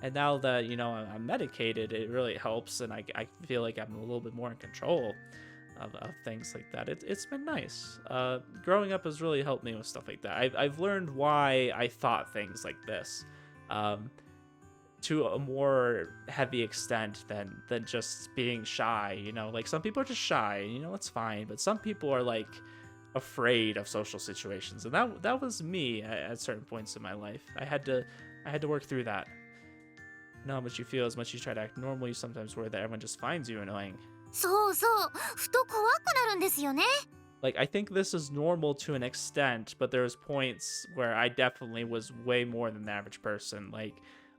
And now that I'm medicated, it really helps, and I feel like I'm a little bit more in control of things like that. It's been nice. Growing up has really helped me with stuff like that. I've learned why I thought things like this. To a more heavy extent than just being shy. Like some people are just shy, it's fine, but some people are like afraid of social situations, and that was me at certain points in my life. I had to work through that. Know how much you feel as much as you try to act normal, you sometimes worry that everyone just finds you annoying. そうそう、ふと怖くなるんですよね。Like, I think this is normal to an extent, but there's points where I definitely was way more than the average person. Like,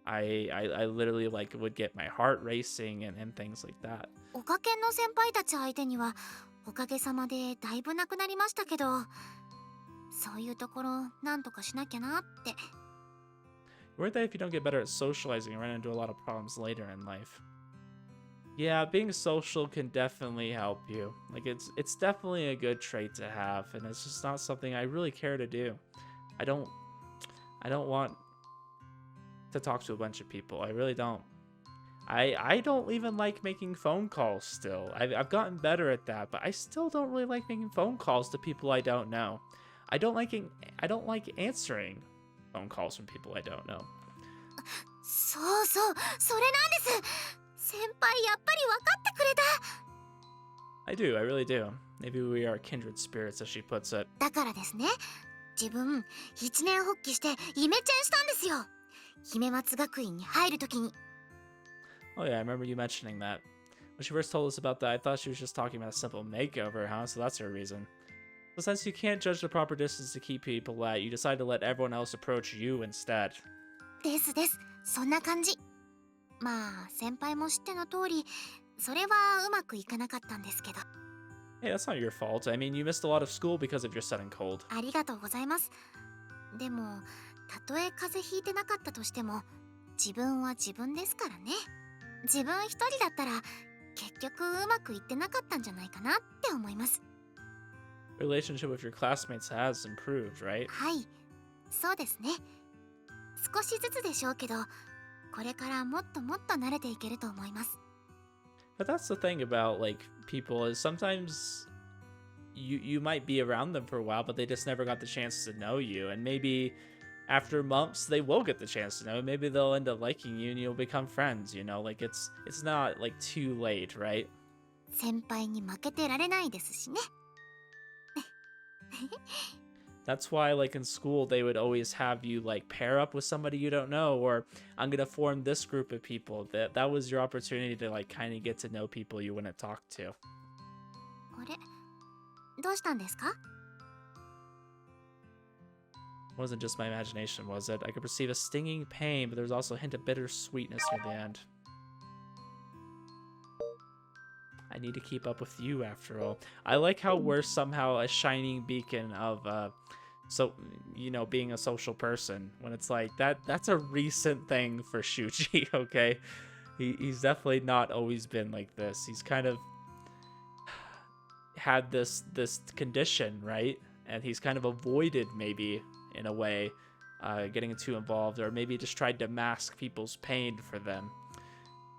I literally like would get my heart racing and things like that. おかけの先輩たち相手にはおかげさまでだいぶなくなりましたけど、そういうところなんとかしなきゃなって。Worried that if you don't get better at socializing, you run into a lot of problems later in life. Yeah, being social can definitely help you. Like it's definitely a good trait to have, and it's just not something I really care to do. I don't want to talk to a bunch of people. I really don't. I don't even like making phone calls still. I've gotten better at that, but I still don't really like making phone calls to people I don't know. I don't like answering phone calls from people I don't know. そうそう、それなんです。先輩やっぱり分かってくれた。I do, I really do. Maybe we are kindred spirits, as she puts it. だからですね、自分一年発起してイメチェンしたんですよ。姫松学院に入るときに。Oh yeah, I remember you mentioning that. When she first told us about that, I thought she was just talking about a simple makeover, huh? So that's her reason. But since you can't judge the proper distance to keep people at, you decide to let everyone else approach you instead. ですです、そんな感じ。まあ先輩も知っての通り、それはうまくいかなかったんですけど。Hey, that's not your fault. I mean, you missed a lot of school because of your sudden cold. ありがとうございます。でも、たとえ風邪ひいてなかったとしても、自分は自分ですからね。自分一人だったら、結局うまくいってなかったんじゃないかなって思います。Relationship with your classmates has improved, right? はい、そうですね。少しずつでしょうけど、これからもっともっと慣れていけると思います。But that's the thing about like people is sometimes you might be around them for a while, but they just never got the chance to know you, and maybe after months they will get the chance to know. Maybe they'll end up liking you and you'll become friends. Like it's not like too late, right? 先輩に負けてられないですしね。That's why, like, in school, they would always have you, like, pair up with somebody you don't know, or I'm gonna form this group of people. That was your opportunity to, like, kind of get to know people you wouldn't talk to. あれ、どうしたんですか？ It wasn't just my imagination, was it? I could perceive a stinging pain, but there was also a hint of bitter sweetness near the end. I need to keep up with you, after all. I like how we're somehow a shining beacon of, so, you know, being a social person. When it's like, that's a recent thing for Shuji, okay? He's definitely not always been like this. He's kind of had this condition, right? And he's kind of avoided, maybe, in a way, getting too involved, or maybe just tried to mask people's pain for them.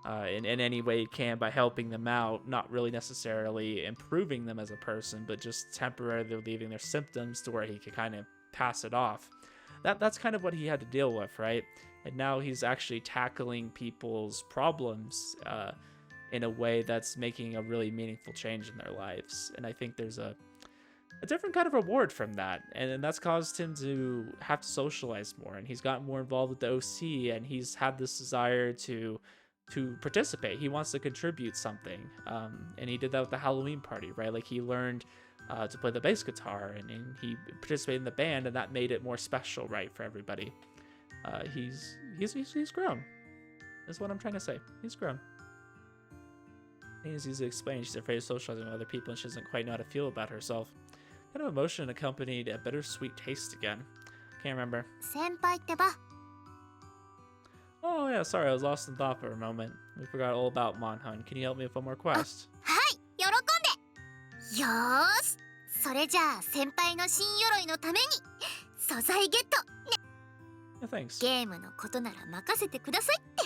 In any way he can by helping them out, not really necessarily improving them as a person, but just temporarily relieving their symptoms to where he could kind of pass it off. That's kind of what he had to deal with, right? And now he's actually tackling people's problems in a way that's making a really meaningful change in their lives. And I think there's a different kind of reward from that, and that's caused him to have to socialize more, and he's gotten more involved with the OC, and he's had this desire to participate. He wants to contribute something, and he did that with the Halloween party, right? Like, he learned to play the bass guitar, and he participated in the band, and that made it more special, right, for everybody. He's grown, is what I'm trying to say. He's grown. It's easy to explain. She's afraid of socializing with other people, and she doesn't quite know how to feel about herself. Kind of emotion accompanied a bittersweet taste again. Can't remember. 先輩ってば。 Oh yeah, sorry, I was lost in thought for a moment. We forgot all about Monhun. Can you help me with one more quest? はい、喜んで。よーし、それじゃあ先輩の新鎧のために素材ゲット。ね。 Yeah, thanks. ゲームのことなら任せてくださいって。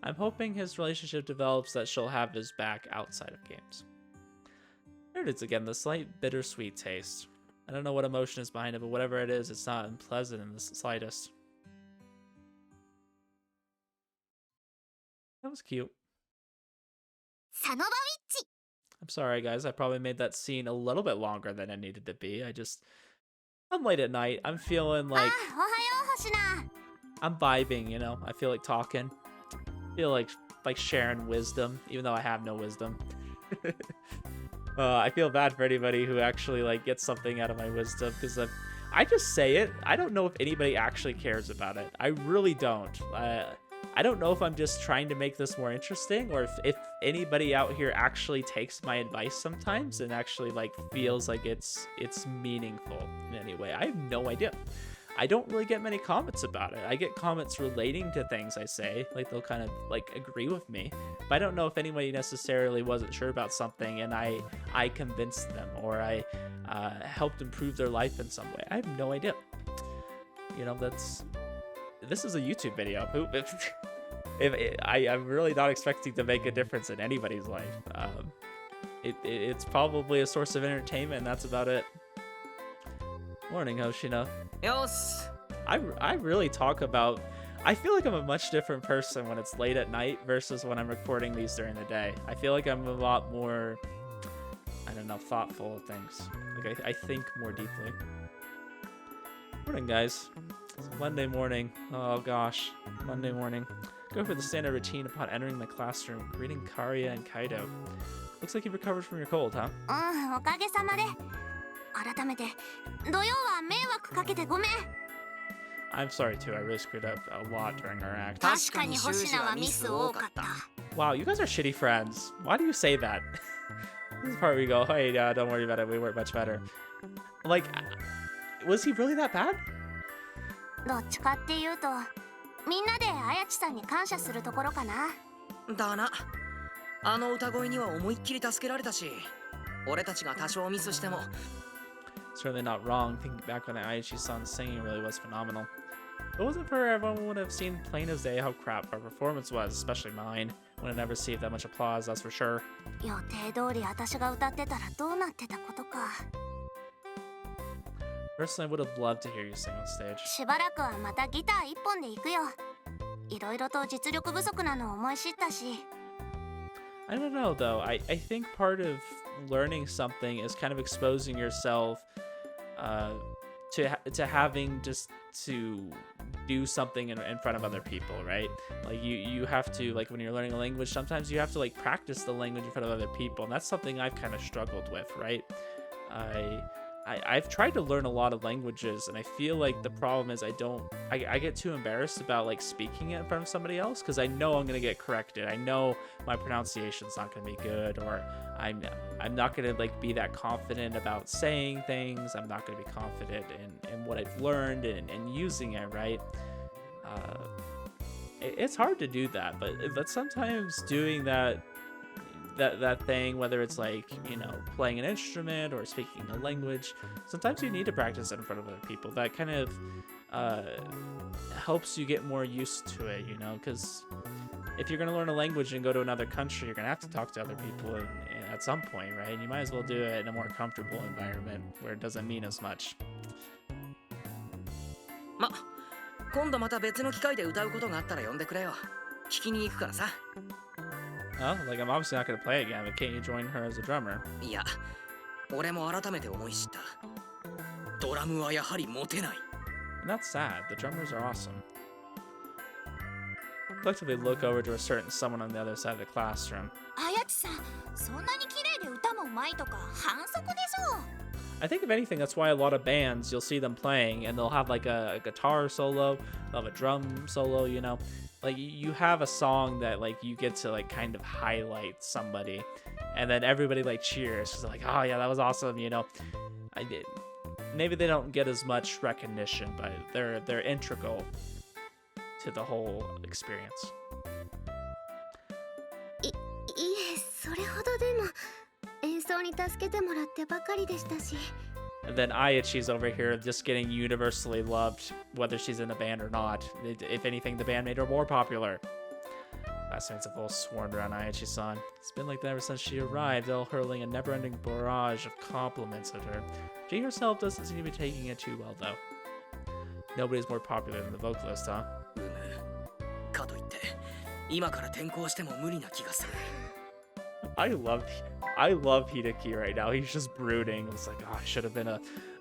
I'm hoping his relationship develops that she'll have his back outside of games. There it is again, the slight bittersweet taste. I don't know what emotion is behind it, but whatever it is, it's not unpleasant in the slightest. That was cute. サノバウィッチ。 I'm sorry, guys. I probably made that scene a little bit longer than it needed to be. I'm late at night. I'm feeling like... あ、おはよう、星名。 I'm vibing, you know? I feel like talking. I feel like sharing wisdom, even though I have no wisdom. I feel bad for anybody who actually, like, gets something out of my wisdom, because I just say it. I don't know if anybody actually cares about it. I really don't. I don't know if I'm just trying to make this more interesting, or if anybody out here actually takes my advice sometimes and actually, like, feels like it's meaningful in any way. I have no idea. I don't really get many comments about it. I get comments relating to things I say, like they'll kind of like agree with me, but I don't know if anybody necessarily wasn't sure about something and I convinced them, or I helped improve their life in some way. I have no idea. You know, this is a YouTube video. I'm really not expecting to make a difference in anybody's life. It's probably a source of entertainment, and that's about it. Morning, Hoshina. Yes. I really talk about... I feel like I'm a much different person when it's late at night versus when I'm recording these during the day. I feel like I'm a lot more, I don't know, thoughtful of things. Like, I think more deeply. Morning, guys. It's Monday morning. Oh, gosh. Monday morning. Go for the standard routine upon entering the classroom. Greeting Karia and Kaido. Looks like you've recovered from your cold, huh? うん、おかげさまで。改めて、土曜は迷惑かけてごめん。 I'm sorry too, I really screwed up a lot during our act. 確かに星名はミス多かった。 Wow, you guys are shitty friends. Why do you say that? This is the part where we go, hey, don't worry about it, we work much better. Like, was he really that bad? どっちかっていうと、みんなであやちさんに感謝するところかな。だな。あの歌声には思いっきり助けられたし、俺たちが多少ミスしても。 Certainly not wrong. Thinking back when Aichi-san's singing really was phenomenal. If it wasn't for her, everyone would have seen plain as day how crap our performance was, especially mine. Would have never received that much applause, that's for sure. 予定通り私が歌ってたらどうなってたことか。 Personally, I would have loved to hear you sing on stage. しばらくはまたギター一本で行くよ。いろいろと実力不足なのを思い知ったし。I don't know though. I think part of learning something is kind of exposing yourself uh, to having just to do something in front of other people, right? Like you have to, like when you're learning a language, sometimes you have to like practice the language in front of other people, and that's something I've kind of struggled with, right? I, I've tried to learn a lot of languages, and I feel like the problem is I get too embarrassed about like speaking it in front of somebody else because I know I'm gonna get corrected. I know my pronunciation's not gonna be good, or I'm I'm not gonna like be that confident about saying things. I'm not gonna be confident in what I've learned and using it, right? Uh, it's hard to do that, but sometimes doing that thing, whether it's like, playing an instrument or speaking a language, sometimes you need to practice it in front of other people. That kind of uh, helps you get more used to it, because if you're going to learn a language and go to another country, you're going to have to talk to other people at some point, right? And you might as well do it in a more comfortable environment where it doesn't mean as much. ま、今度また別の機会で歌うことがあったら呼んでくれよ。聞きに行くからさ。Oh, like I'm obviously not going to play again, but can't you join her as a drummer? いや、俺も改めて思い知った。ドラムはやはりモテない。And that's sad. The drummers are awesome. Collectively look over to a certain someone on the other side of the classroom. あやちさん、そんなに綺麗で歌もうまいとか反則でしょ。 I think if anything, that's why a lot of bands, you'll see them playing and they'll have like a guitar solo, they'll have a drum solo, like you have a song that like you get to like kind of highlight somebody, and then everybody like cheers because they're like, oh yeah, that was awesome. I did. Maybe they don't get as much recognition, but they're integral to the whole experience. いえ、それほどでも演奏に助けてもらってばかりでしたし。 And then Ayachi's over here just getting universally loved, whether she's in the band or not. If anything, the band made her more popular. Classmates have all swarmed around Ayachi-san. It's been like that ever since she arrived, all hurling a never-ending barrage of compliments at her. She herself doesn't seem to be taking it too well, though. Nobody's more popular than the vocalist, huh? かといって今から転校しても無理な気がする。 I love Hideki right now. He's just brooding. It's like, oh, I should have been a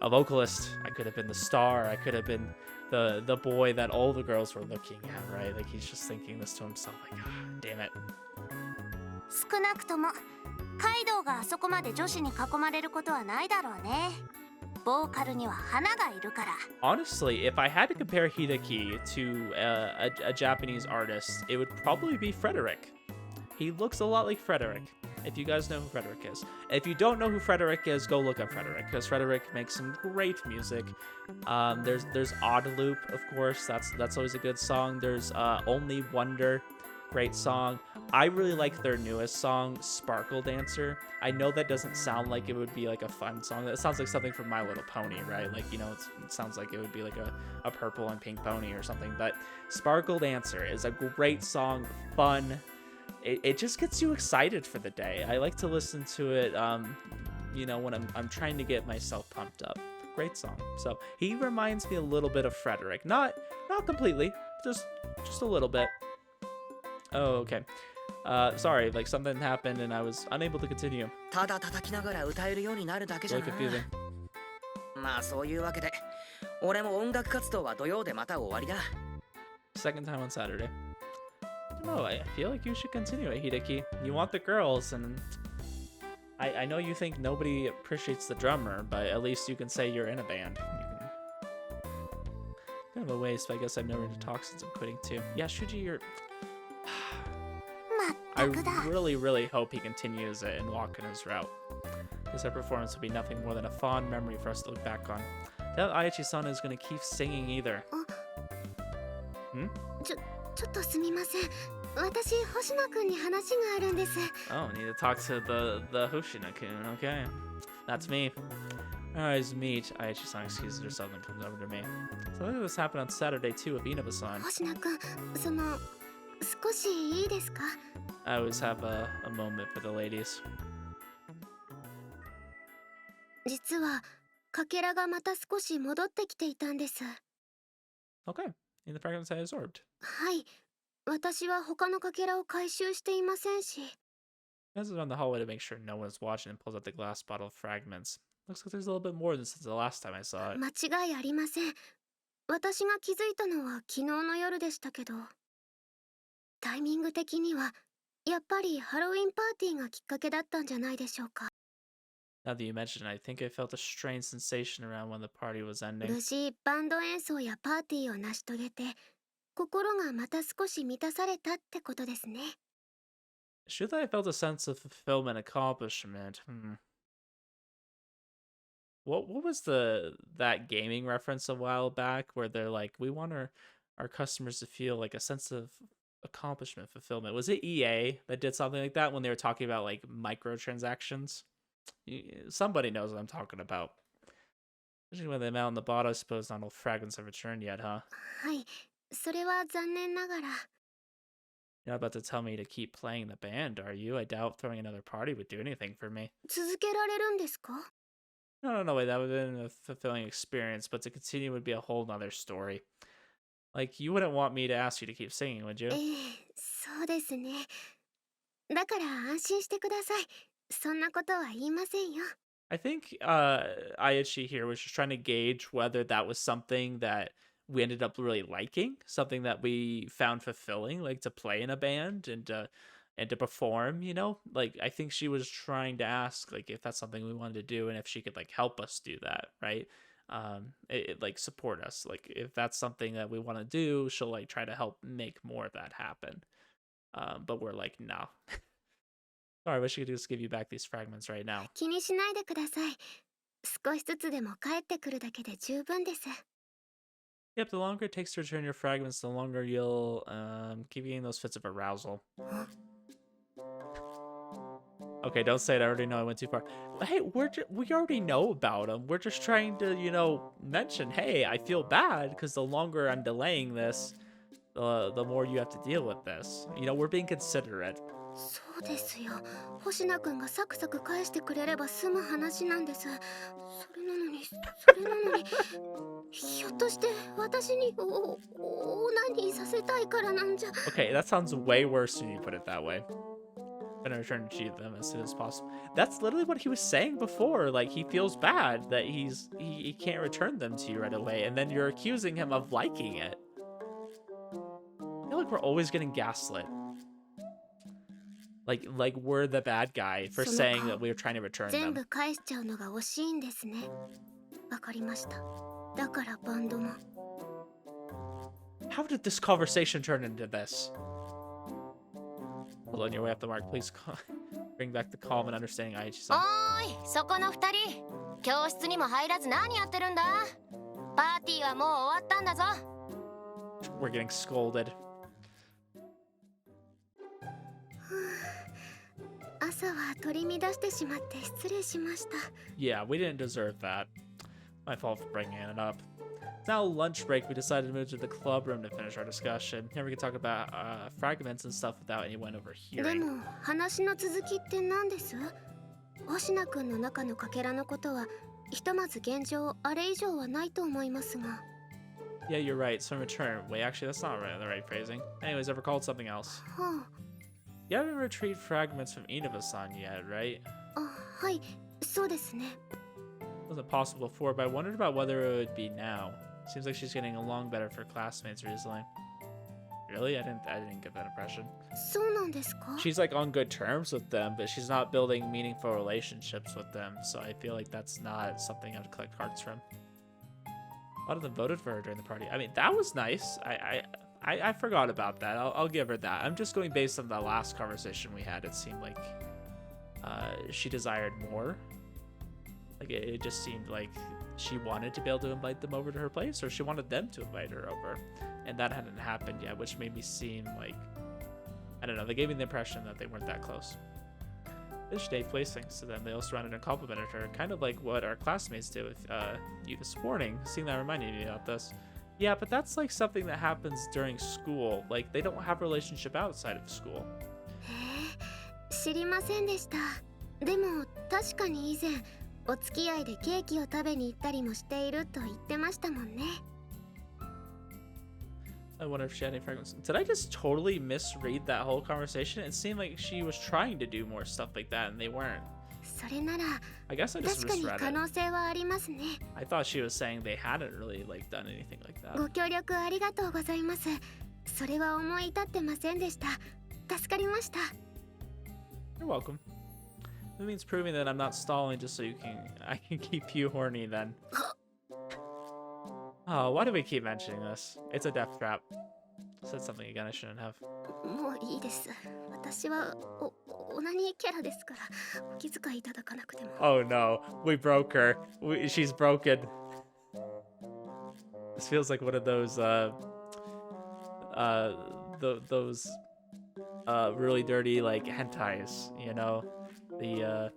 vocalist. I could have been the star. I could have been the boy that all the girls were looking at, right? Like he's just thinking this to himself, like, ah, damn it. 少なくともカイドウがあそこまで女子に囲まれることはないだろうね。ボーカルには花がいるから。 Honestly, if I had to compare Hideki to a Japanese artist, it would probably be Frederick. He looks a lot like Frederick. If you guys know who Frederick is. If you don't know who Frederick is, go look up Frederick, because Frederick makes some great music. There's Odd Loop, of course. That's always a good song. There's Only Wonder, great song. I really like their newest song, Sparkle Dancer. I know that doesn't sound like it would be like a fun song. That sounds like something from My Little Pony, right? Like, it sounds like it would be like a purple and pink pony or something. But Sparkle Dancer is a great song, fun. It just gets you excited for the day. I like to listen to it, when I'm trying to get myself pumped up. Great song. So he reminds me a little bit of Frederick. Not completely, just a little bit. Oh, okay. Sorry, like something happened and I was unable to continue. ただ叩きながら歌えるようになるだけじゃ Really な。 confusing. まあそういうわけで、俺も音楽活動は土曜でまた終わりだ。 Second time on Saturday. I don't know, I feel like you should continue it, Hideki. You want the girls, and I know you think nobody appreciates the drummer, but at least you can say you're in a band. Kind of a waste, but I guess I've never to talk since I'm quitting too. Yeah, Shuji, you're... まっ I たくだ。 really hope he continues it and walk in his route. Because that performance will be nothing more than a fond memory for us to look back on. Doubt Ayachi-san is going to keep singing either. ちょっとすみません。私、星野くんに話があるんです。 Oh, need to talk to the Hoshina-kun. Okay, that's me. Alright, meet. Ayachi-san excuses herself and comes over to me. So I think this happened on Saturday too with Inaba-san. 星野くん、少しいいですか？ I always have a moment for the ladies. 実は、かけらがまた少し戻ってきていたんです。 Okay, in the fragments I absorbed. はい。私は他のかけらを回収していませんし。Passes around the hallway to make sure no one's watching and pulls out the glass bottle of fragments. Looks like there's a little bit more than since the last time I saw it. 間違いありません。私が気づいたのは昨日の夜でしたけど、タイミング的にはやっぱりハロウィンパーティーがきっかけだったんじゃないでしょうか。Now that you mention it, I think I felt a strange sensation around when the party was ending. 無事バンド演奏やパーティーを成し遂げて、心がまた少し満たされたってことですね。Should I felt a sense of fulfillment, accomplishment? What was that gaming reference a while back where they're like, we want our customers to feel like a sense of accomplishment, fulfillment? Was it EA that did something like that when they were talking about like microtransactions? Somebody knows what I'm talking about. Especially when the amount on the bottle, I suppose not all fragments have returned yet, huh? はい、それは残念ながら。You're not about to tell me to keep playing the band, are you? I doubt throwing another party would do anything for me. 続けられるんですか？ No, wait, that would have been a fulfilling experience, but to continue would be a whole nother story. Like, you wouldn't want me to ask you to keep singing, would you? そうですね。だから安心してください。そんなことは言いませんよ。I think Aichi here was just trying to gauge whether that was something that we ended up really liking, something that we found fulfilling, like to play in a band and to perform, you know? Like, I think she was trying to ask like if that's something we wanted to do and if she could like help us do that, right? Like support us. Like if that's something that we want to do, she'll like try to help make more of that happen. But we're like, no. Sorry, I wish I could just give you back these fragments right now. 気にしないでください。少しずつでも帰ってくるだけで十分です。Yep, the longer it takes to return your fragments, the longer you'll keep getting those fits of arousal. Okay, don't say it. I already know I went too far. Hey, we already know about them. We're just trying to, mention, hey, I feel bad because the longer I'm delaying this, the more you have to deal with this. We're being considerate. そうですよ。星名くんがサクサク返してくれれば済む話なんです。それなのに、ひょっとして私にオナニーさせたいからなんじゃ。Okay, that sounds way worse when you put it that way. Gonna return to achieve them as soon as possible. That's literally what he was saying before. Like, he feels bad that he can't return them to you right away, and then you're accusing him of liking it. I feel like we're always getting gaslit. Like we're the bad guy for saying that we were trying to return 全 them. 部返しちゃうのが惜しいんですね。わかりました。だからバンドも。How did this conversation turn into this? Hold on your way up the mark, please. Bring back the calm and understanding Aichi-san. おーい、そこの二人。教室にも入らず何やってるんだ？パーティーはもう終わったんだぞ。We're getting scolded. 朝は取り乱してしまって失礼しました。Yeah, we didn't deserve that. My fault for bringing it up. It's now lunch break. We decided to move to the club room to finish our discussion. Here we can talk about fragments and stuff without anyone で overhearing. も話の続きって何です？星名くんの中のかけらのことはひとまず現状あれ以上はないと思いますが。Yeah, you're right. So in return, wait, actually, that's not right, the right phrasing. Anyways, ever called something else? は You haven't retrieved fragments from Inaba-san yet, right? あ、はい、そうですね。It wasn't possible before, but I wondered about whether it would be now. Seems like she's getting along better with her classmates recently. Really? I didn't get that impression. そうなんですか？ She's like on good terms with them, but she's not building meaningful relationships with them. So I feel like that's not something I'd collect cards from. A lot of them voted for her during the party. I mean, that was nice. I forgot about that. I'll give her that. I'm just going based on the last conversation we had. It seemed like she desired more. Like it just seemed like she wanted to be able to invite them over to her place, or she wanted them to invite her over, and that hadn't happened yet, which made me seem like, I don't know, they gave me the impression that they weren't that close. This day placed things to them. They also surrounded and complimented her, kind of like what our classmates did with you this morning. Seeing that reminded me about this. Yeah, but that's like something that happens during school. Like they don't have a relationship outside of school. へえ、知りませんでした。でも確かに以前お付き合いでケーキを食べに行ったりもしていると言ってましたもんね。I wonder if she had any fragments. Did I just totally misread that whole conversation? It seemed like she was trying to do more stuff like that, and they weren't. それなら I guess I just 確かに misread 可 it. 能性はありますね。 I thought she was saying they hadn't really like done anything like that. ご協力ありがとうございます。それは思い至ってませんでした。助かりました。 You're welcome. It means proving that I'm not stalling just so I can keep you horny then. Oh, why do we keep mentioning this? It's a death trap. Said something again I shouldn't have. もういいです。私はオナニーキャラですから、お気遣いいただかなくても。Oh no, we broke her. She's broken. This feels like one of those those really dirty like hentais, you know, the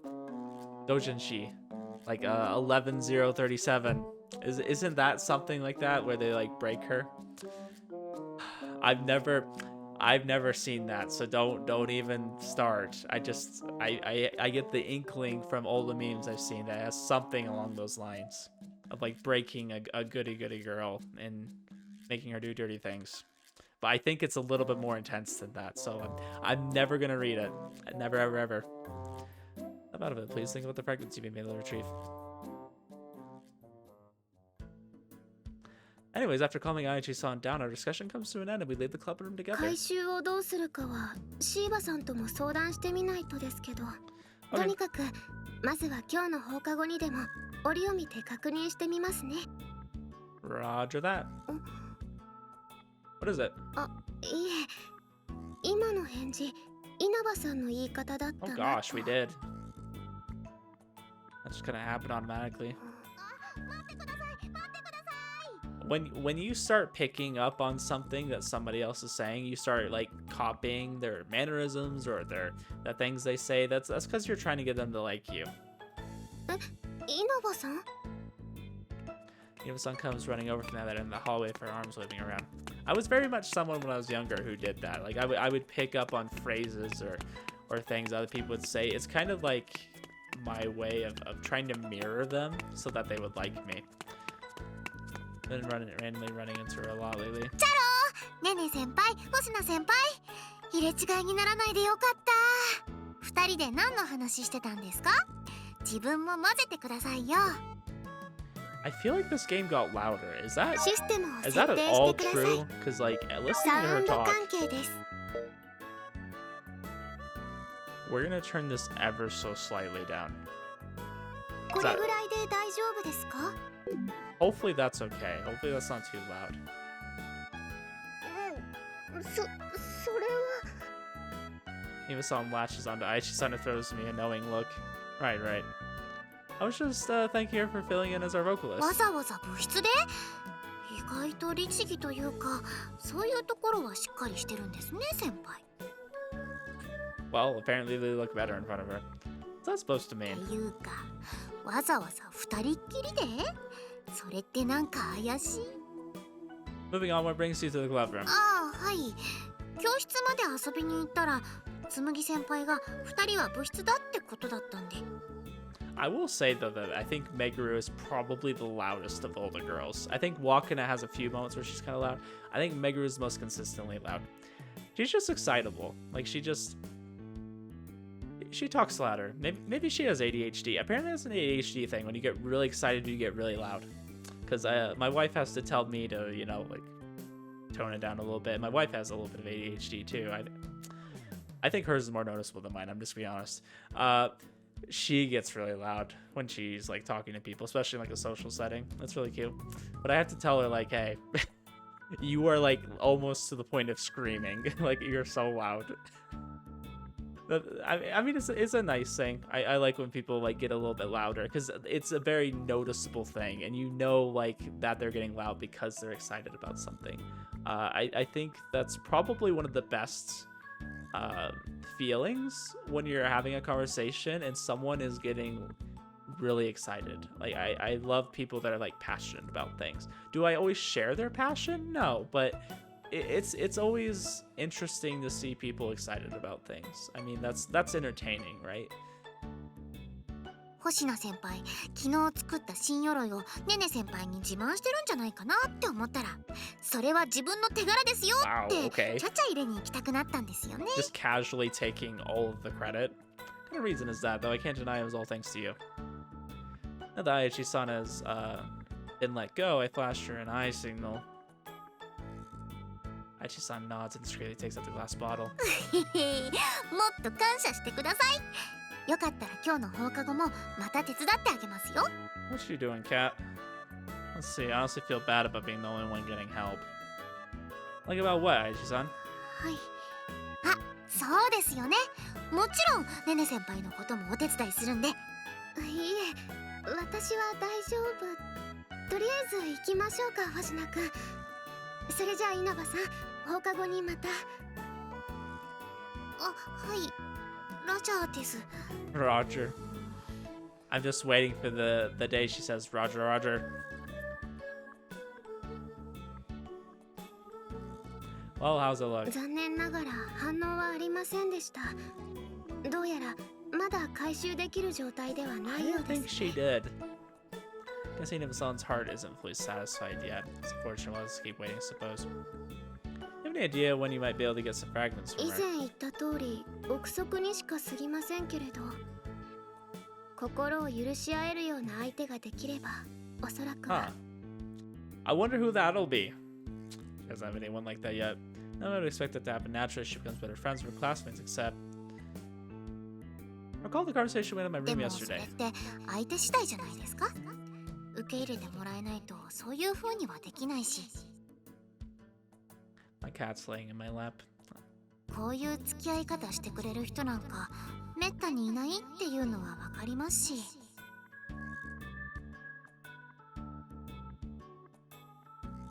doujinshi, like 11037. Isn't that something like that where they like break her? I've never seen that, so don't even start. I get the inkling from all the memes I've seen that has something along those lines of like breaking a goody girl and making her do dirty things. But I think it's a little bit more intense than that, so I'm never gonna read it. Never ever. Out of it, please think about the fragments you've been able to retrieve. Anyways, after calming Aichi-san down, our discussion comes to an end and we leave the club room together. 回収をどうするかはシーバさんとも相談してみないとですけど、とにかくまずは今日の放課後にでも折を見て確認してみますね。 Roger that. What is it? あ、いえ、今の返事、稲葉さんの言い方だった Oh な gosh, we did. That just kind of happened automatically. When you start picking up on something that somebody else is saying, you start like copying their mannerisms or the things they say. That's because you're trying to get them to like you. 稲葉さん Sun comes running over from that in the hallway with her arms waving around. I was very much someone when I was younger who did that. Like I would pick up on phrases or things other people would say. It's kind of like my way of trying to mirror them so that they would like me. Been randomly running into her a lot lately. ねえねえ先輩、星名先輩、入れ違いにならないでよかった。二人で何の話してたんですか？自分も混ぜてくださいよ。 I feel like this game got louder. Is that システムを is 設 that 定 at し all てください。 true? Because like listening サ to ウ her ンド talk, 関係です。 we're gonna turn this ever so slightly down. これぐらいで大丈夫ですか？ Hopefully that's okay. Hopefully that's not too loud. それは。 Eva-san latches onto Aichi-san and throws me a knowing look. Right. I was just thanking her for filling in as our わ vocalist. ざわざ部室で？意外と律儀というか、そういうところはしっかりしてるんですね、先輩。 Well, apparently they look better in front of her. What's that supposed to っ mean? ていうか、わざわざ二人っきりで？それってなんか怪しい。 Moving on, what brings you to the club room? ああ、はい。教室まで遊びに行ったら、紬先輩が二人は部室だってことだったんで。 I will say though that I think Meguru is probably the loudest of all the girls. I think Wakana has a few moments where she's kind of loud. I think Meguru is most consistently loud. She's just excitable. Like she talks louder. Maybe she has ADHD. Apparently that's an ADHD thing. When you get really excited, you get really loud. Because my wife has to tell me to, you know, like tone it down a little bit. My wife has a little bit of ADHD too. I think hers is more noticeable than mine. I'm just being honest. She gets really loud when she's like talking to people, especially in like a social setting. That's really cute. But I have to tell her like, hey, you are like almost to the point of screaming. Like you're so loud. I mean, it's a nice thing. I like when people like get a little bit louder because it's a very noticeable thing, and you know like that they're getting loud because they're excited about something. I think that's probably one of the best feelings when you're having a conversation and someone is getting really excited. Like I love people that are like passionate about things. Do I always share their passion? No, but it's always interesting to see people excited about things. I mean, that's entertaining, right? 星名先輩昨日作った新鎧をねね先輩に自慢してるんじゃないかなって思ったら、それは自分の手柄ですよって Wow, okay. ちゃちゃ入れに行きたくなったんですよね。 Just casually taking all of the credit. What kind of reason is that, though? I can't deny it was all thanks to you. Now that Aichi-san has been let go, I flashed her an eye signal. Aichi-san nods and discreetly takes out the glass bottle. もっと感謝してください。よかったら今日の放課後もまた手伝ってあげますよ。 What's you doing, Cat? Let's see, I honestly feel bad about being the only one getting help. Like about what, Aichi-san? はい。あ、そうですよね。もちろんねね先輩のこともお手伝いするんで。いいえ、私は大丈夫。とりあえず行きましょうか、星名くん。それじゃあ稲葉さん、放課後にまた。あ、はい。ラジャーです。 Roger. I'm just waiting for the day she says, Roger, Roger. Well, how's it look? 残念ながら反応はありませんでした。どうやらまだ回収できる状態ではな I いよ don't うで think す。 she did. Guessing Nivasan's heart isn't fully satisfied yet. It's unfortunate. We'll just keep waiting, I suppose. You have any idea when you might be able to get some fragments 以 from 前 her? 言った通り憶測にしか過ぎませんけれど、心を許し合えるような相手ができればおそらく Huh. は。 I wonder who that'll be. She doesn't have anyone like that yet. No, I would expect that to happen naturally. She becomes better friends with her classmates, except... Recall the conversation we had in my で room もそれ yesterday. って相手次第じゃないですか。受け入れてもらえないとそういう風にはできないし、 My cat's laying in my lap. こういう付き合い方してくれる人なんかめったにいないっていうのはわかりますし。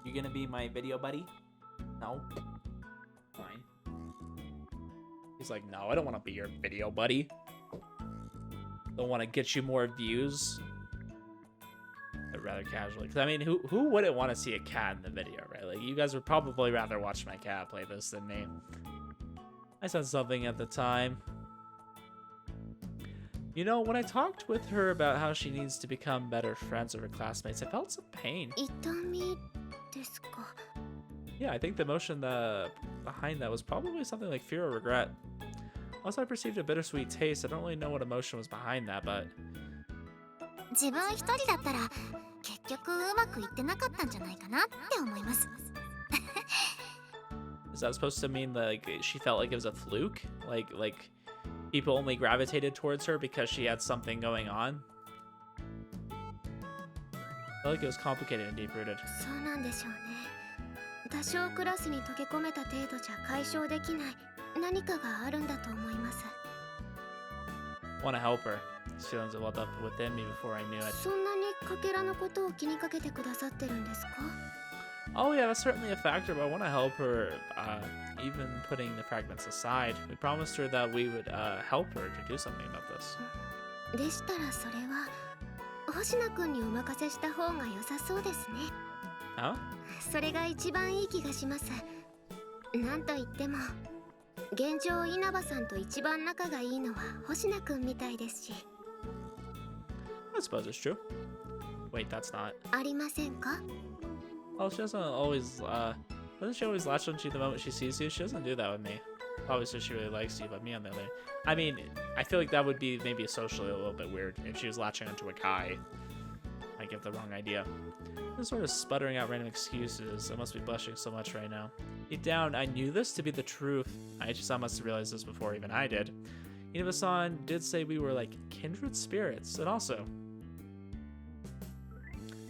You gonna be my video buddy? No? Fine. He's like, no, I don't want to be your video buddy. Don't want to get you more views. But rather casually. Because, I mean, who wouldn't want to see a cat in the video, right? Like, you guys would probably rather watch my cat play this than me. I said something at the time. You know, when I talked with her about how she needs to become better friends with her classmates, I felt some pain. 痛みですか。 Yeah, I think the emotion behind that was probably something like fear or regret. Also, I perceived a bittersweet taste. I don't really know what emotion was behind that, but 自分一人だったら結局うまくいってなかったんじゃないかなって思います。 is that supposed to mean that like she felt like it was a fluke? Like people only gravitated towards her because she had something going on? I felt like it was complicated and deep-rooted. そうなんでしょうね。多少クラスに溶け込めた程度じゃ解消できない何かがあるんだと思います。 Want to help her. These feelings have welled up within me before I knew it. そんなにかけらのことを気にかけてくださってるんですか？ Oh yeah, that's certainly a factor, but I want to help her, even putting the fragments aside. We promised her that we would help her to do something about this. でしたらそれは星名くんにお任せした方が良さそうですね。 Huh? それが一番いい気がします。なんといっても現状稲葉さんと一番仲がいいのは星名くんみたいですし。 I suppose it's true. Wait, that's not. ありませんか？ Oh, she doesn't always, doesn't she always latch onto you the moment she sees you? She doesn't do that with me. Probably says she really likes you, but me on the other. I mean, I feel like that would be maybe socially a little bit weird if she was latching onto a guy. I give the wrong idea. I'm sort of sputtering out random excuses. I must be blushing so much right now. Deep down, I knew this to be the truth. Aichi-san must have realized this before even I did. Inaba-san did say we were like kindred spirits, and also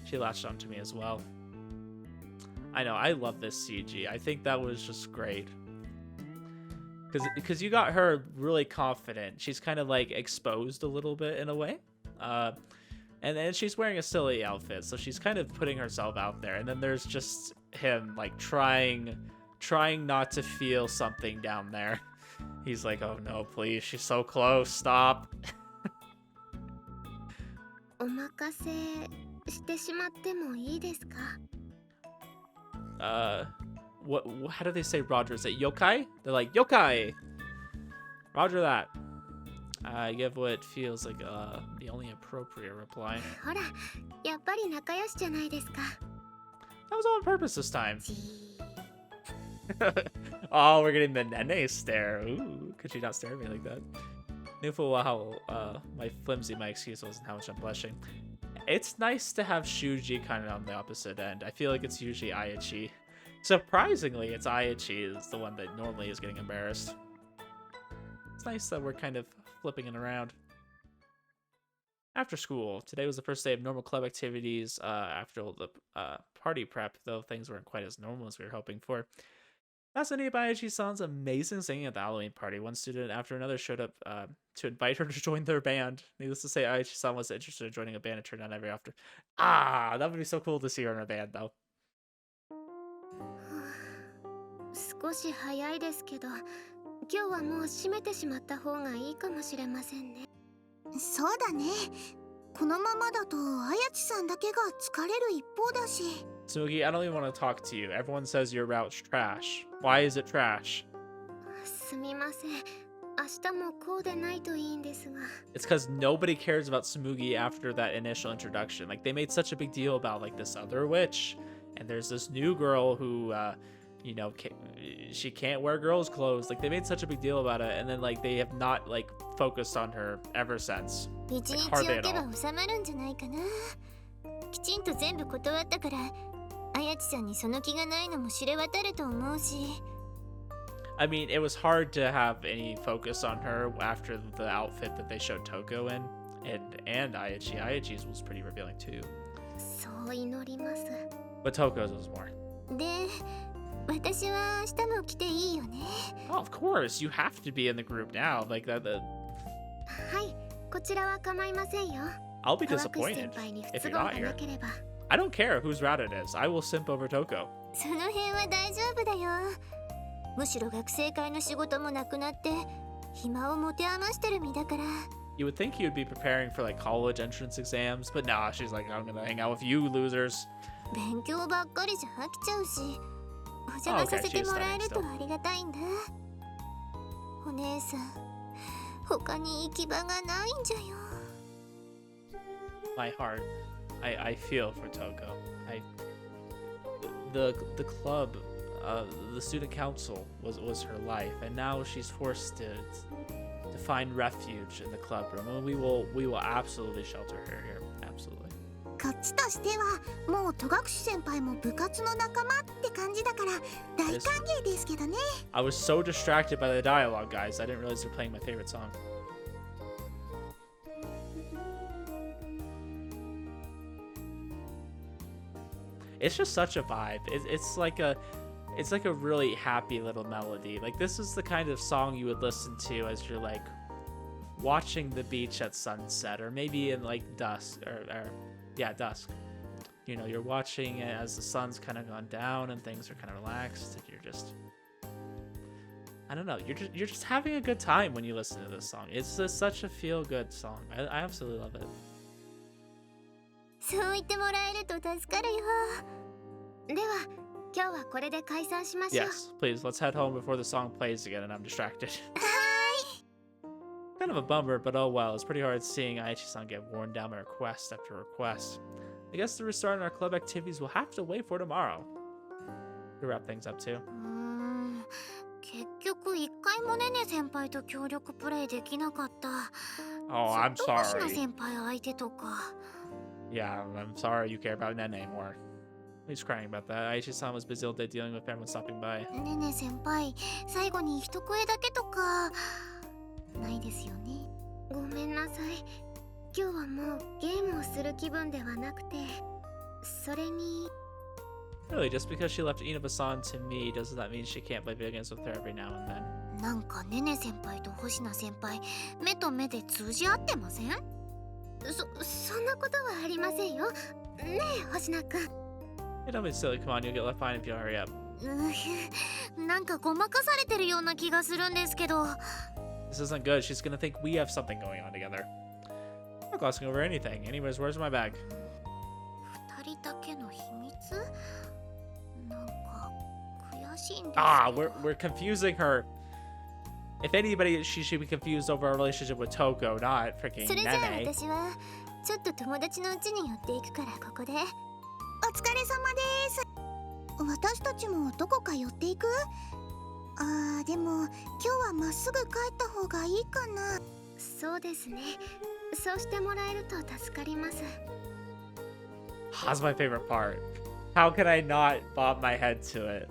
she latched onto me as well. I know, I love this CG. I think that was just great. Because you got her really confident. She's kind of like exposed a little bit in a way. And then she's wearing a silly outfit, so she's kind of putting herself out there. And then there's just him like trying not to feel something down there. He's like, oh no, please, she's so close, stop. お任せしてしまってもいいですか？ How do they say Roger? Is it yokai? They're like, yokai! Roger that. I give what feels like the only appropriate reply. ほら、やっぱり仲良しじゃないですか。 That was all on purpose this time. じ Oh, we're getting the Nene stare. Ooh, could you not stare at me like that? Knew full well how my excuse wasn't how much I'm blushing. It's nice to have Shuji kind of on the opposite end. I feel like it's usually Aichi. Surprisingly, it's Aichi is the one that normally is getting embarrassed. It's nice that we're kind of flipping it around. After school, today was the first day of normal club activities after all the party prep, though things weren't quite as normal as we were hoping for. Fascinated by Aichi-san's amazing singing at the Halloween party, one student after another showed up to invite her to join their band. Needless to say, Aichi-san was interested in joining a band and turned out every after. Ah, that would be so cool to see her in a band, though. 少し早いですけど、今日はもう閉めてしまった方がいいかもしれませんね。そうだね。このままだとあやちさんだけが疲れる一方だし。Tsugi, I don't even want to talk to you. Everyone says your route's trash. Why is it trash? すみません。明日もこうでないといいんですが。It's because nobody cares about Tsumugi after that initial introduction. Like, they made such a big deal about, like, this other witch. And there's this new girl who, you know, she can't wear girls' clothes. Like, they made such a big deal about it. And then, like, they have not, like, focused on her ever since. 一日置けば収まるんじゃないかな。きちんと全部断ったから、あやちさんにその気がないのも知れ渡ると思うし。I mean, it was hard to have any focus on her after the outfit that they showed Toko in. And Aichi. Aichi's was pretty revealing too. そう祈ります。But Toko's was more. で、私は明日も来ていいよね。Oh, of course. You have to be in the group now. Like that. はい、こちらは構いませんよ。 I'll be disappointed if you're not here. I don't care whose route it is. I will simp over Toko. その辺は大丈夫だよ。むしろ学生会の仕事もなくなって暇を持て余してる身だから。 You would think you would be preparing for like college entrance exams, but nah, she's like, I'm gonna hang out with you losers. 勉強ばっかりじゃ飽きちゃうし、お邪魔させてもらえるとありがたいんだ。お姉さん、他に行き場がないんじゃよ。 My heart, I feel for Toko. The club, the student council was her life, and now she's forced to find refuge in the club room, and we will absolutely shelter her here. Absolutely. こっちとしてはもう戸隠先輩も部活の仲間って感じだから大歓迎ですけどね。 I was so distracted by the dialogue, guys. I didn't realize they're playing my favorite song. It's just such a vibe. It's like a really happy little melody. Like, this is the kind of song you would listen to as you're like watching the beach at sunset, or maybe in like dusk, or dusk. You know, you're watching it as the sun's kind of gone down and things are kind of relaxed, and you're just, I don't know, you're just having a good time when you listen to this song. It's just such a feel-good song. I absolutely love it. そう言ってもらえると助かるよ。では、今日はこれで解散しましょう。 Yes, please, let's head home before the song plays again and I'm distracted. はーい。 Kind of a bummer, but oh well. It's pretty hard seeing Aichi-san get worn down by request after request. I guess the restart in our club activities will have to wait for tomorrow. To wrap things up too. 結局一回もねね先輩と協力プレイできなかった。 Oh, I'm ずっと星野 sorry. 先輩相手とか。 Yeah, I'm sorry you care about Nene more. He's crying about that. Aichi-san was busy all day dealing with everyone stopping by. ねね先輩、最後に一声だけとかないですよね。ごめんなさい。今日はもうゲームをする気分ではなくて、それに。 Really, just because she left Inaba-san to me, doesn't that mean she can't play video games with her every now and then? なんかねね先輩と星名先輩、目と目で通じ合ってません？そんなことはありませんよ。ねえ、星名くん。Hey, don't be silly. Come on, you'll get left behind if you hurry up. なんかごまかされてるような気がするんですけど。 This isn't good. She's gonna think we have something going on together. I'm not glossing over anything. Anyways, where's my bag? 二人だけの秘密？なんか悔しいんですけど。Ah, we're confusing her. If anybody, she should be confused over a relationship with Toko, not freaking それじゃあ Nene. 私はちょっと友達の家に寄っていくからここで。お疲れ様です。私たちもどこか寄っていく？でも今日はまっすぐ帰った方がいいかな。そうですね。そうしてもらえると助かります。That's my favorite part. How could I not bob my head to it?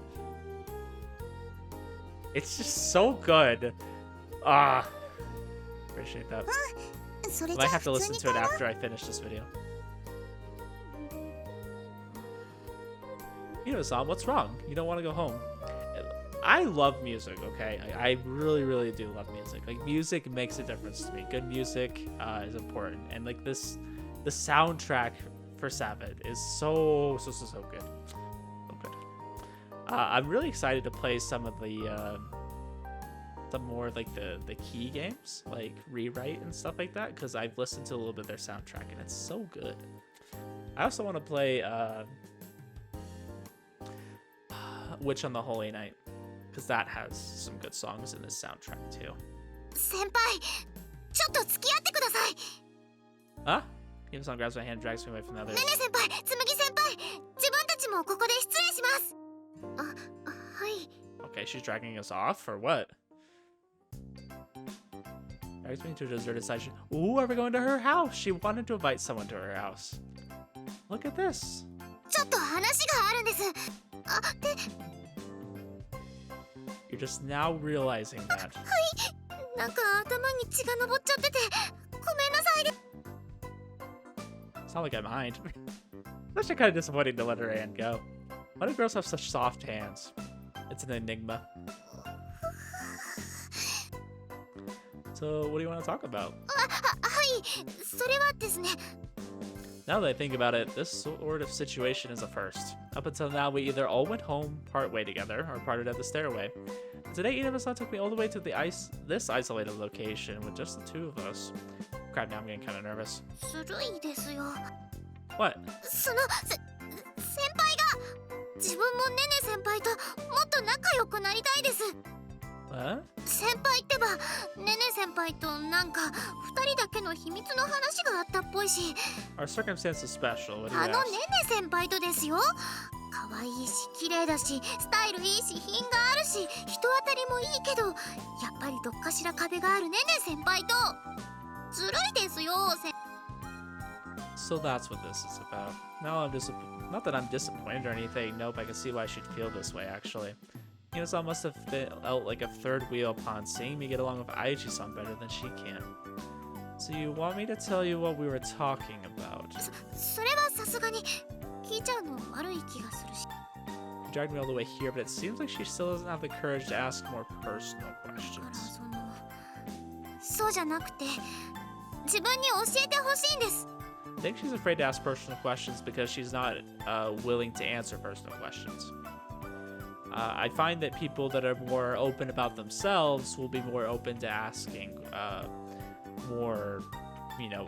It's just so good. Appreciate that. それ I じゃ might あ have to 普通 listen に to 帰 it ろう。 after I finish this video. San, what's wrong? You don't want to go home. I love music, okay? I really, really do love music. Like, music makes a difference to me. Good music is important. And, like, the soundtrack for Sabbat is so good. So good. I'm really excited to play some of the, some more of, like, the key games, like Rewrite and stuff like that, because I've listened to a little bit of their soundtrack, and it's so good. I also want to play, Witch on the Holy Night, because that has some good songs in this soundtrack too. 先輩、ちょっと付き合ってください。 Huh? San grabs my hand and drags me away from the others. ねね先輩、つむぎ先輩、自分たちもここで失礼します。はい。 Okay, she's dragging us off, or what? Drags me to a deserted side. Ooh, are we going to her house? She wanted to invite someone to her house. Look at this. ちょっと話があるんです。You're just now realizing that. なんか頭に血が上っちゃってて、ごめんなさいで。 It's not like I mind. It's actually kind of disappointing to let her hand go. Why do girls have such soft hands? It's an enigma. So, what do you want to talk about? はい、それはですね。 Now that I think about it, this sort of situation is a first. Up until now, we either all went home part way together or parted at the stairway. But today, Ina-san took me all the way to this isolated location with just the two of us. Crap, now I'm getting kind of nervous. ずるいですよ。 What? 先輩が自分もねね先輩ともっと仲良くなりたいです。 What? 先輩ってばねね先輩となんか2人だけの秘密の話があったっぽいし。 Our circumstance is special. What do you ねね ask? 先輩とですよ。可愛いし綺麗だしスタイルいいし品があるし人当たりもいいけどやっぱりどっかしら壁があるねね先輩と。ずるいですよ。 So that's what this is about. Now I'm not that I'm disappointed or anything. Nope, I can see why she'd feel this way, actually. Ina-san must have felt like a third wheel upon seeing me get along with Aichi-san better than she can. So you want me to tell you what we were talking about? それはさすがに聞いちゃうの悪い気がするし。 You dragged me all the way here, but it seems like she still doesn't have the courage to ask more personal だから questions. そうじゃなくて自分に教えてほしいんです。 I think she's afraid to ask personal questions because she's not willing to answer personal questions. I find that people that are more open about themselves will be more open to asking more,